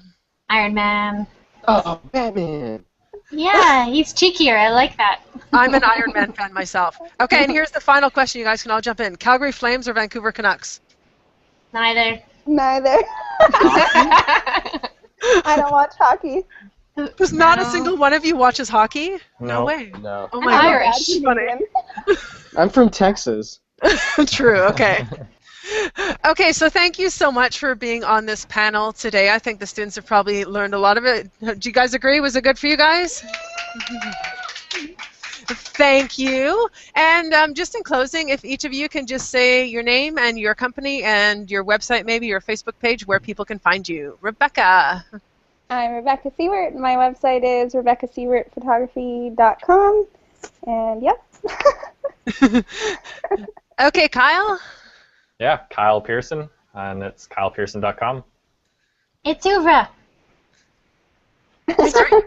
Iron Man. Oh, Batman. Yeah, he's cheekier. I like that. I'm an Iron Man fan myself. Okay, and here's the final question. You guys can all jump in. Calgary Flames or Vancouver Canucks? Neither. Neither. I don't watch hockey. There's not a single one of you watches hockey? No No. way. No. Oh I'm my Irish. God. Funny. I'm from Texas. True, okay. Okay, so thank you so much for being on this panel today. I think the students have probably learned a lot of it. Do you guys agree? Was it good for you guys? Thank you. And just in closing, if each of you can just say your name and your company and your website, maybe your Facebook page, where people can find you. Rebecca. I'm Rebecca Siewert. My website is RebeccaSiewertPhotography.com. And yep. Okay, Kyle. Yeah, Kyle Pearson, and it's kylepearson.com. It's Uvra. Sorry.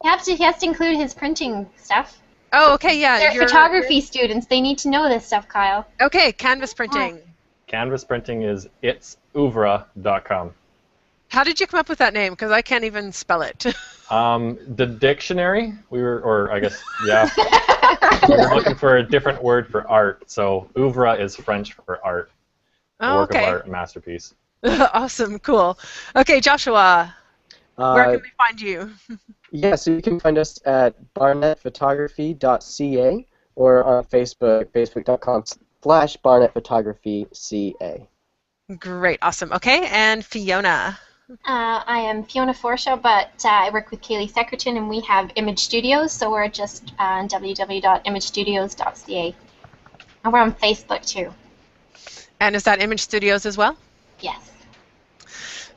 He has to include his printing stuff. Oh, okay, yeah. They're photography students. They need to know this stuff, Kyle. Okay, canvas printing. Canvas printing is itsouvra.com. How did you come up with that name? Because I can't even spell it. The dictionary, we were looking for a different word for art, so oeuvre is French for art. A Oh, work okay. of art, a masterpiece. Awesome, cool. Okay, Joshua, where can we find you? Yeah, so you can find us at barnettphotography.ca or on Facebook, facebook.com/barnettphotographyca. Great, awesome. Okay, and Fiona. I am Fiona Forshaw, but I work with Kaylee Secretan, and we have Image Studios, so we're just on www.imagestudios.ca. And we're on Facebook, too. And is that Image Studios as well? Yes.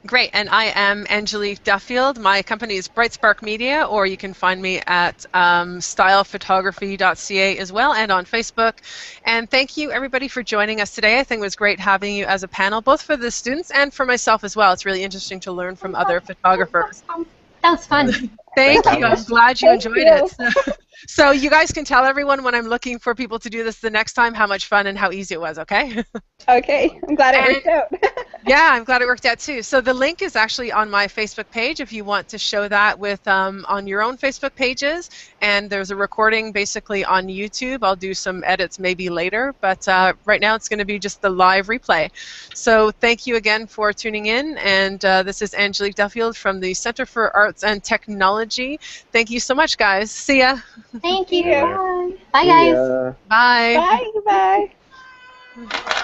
Great, and I am Angelique Duffield. My company is Bright Spark Media, or you can find me at stylephotography.ca as well, and on Facebook. And thank you, everybody, for joining us today. I think it was great having you as a panel, both for the students and for myself as well. It's really interesting to learn from other photographers. That was fun. Thank you. I'm glad you Thank enjoyed you. it. So you guys can tell everyone when I'm looking for people to do this the next time how much fun and how easy it was, okay? Okay, I'm glad it worked out. Yeah, I'm glad it worked out too. So the link is actually on my Facebook page if you want to show that with on your own Facebook pages. And there's a recording basically on YouTube. I'll do some edits maybe later, but right now it's going to be just the live replay. So thank you again for tuning in. And this is Angelique Duffield from the Center for Arts and Technology. Thank you so much, guys. See ya. Thank you. Yeah. Bye, guys. Yeah. Bye. Bye, bye.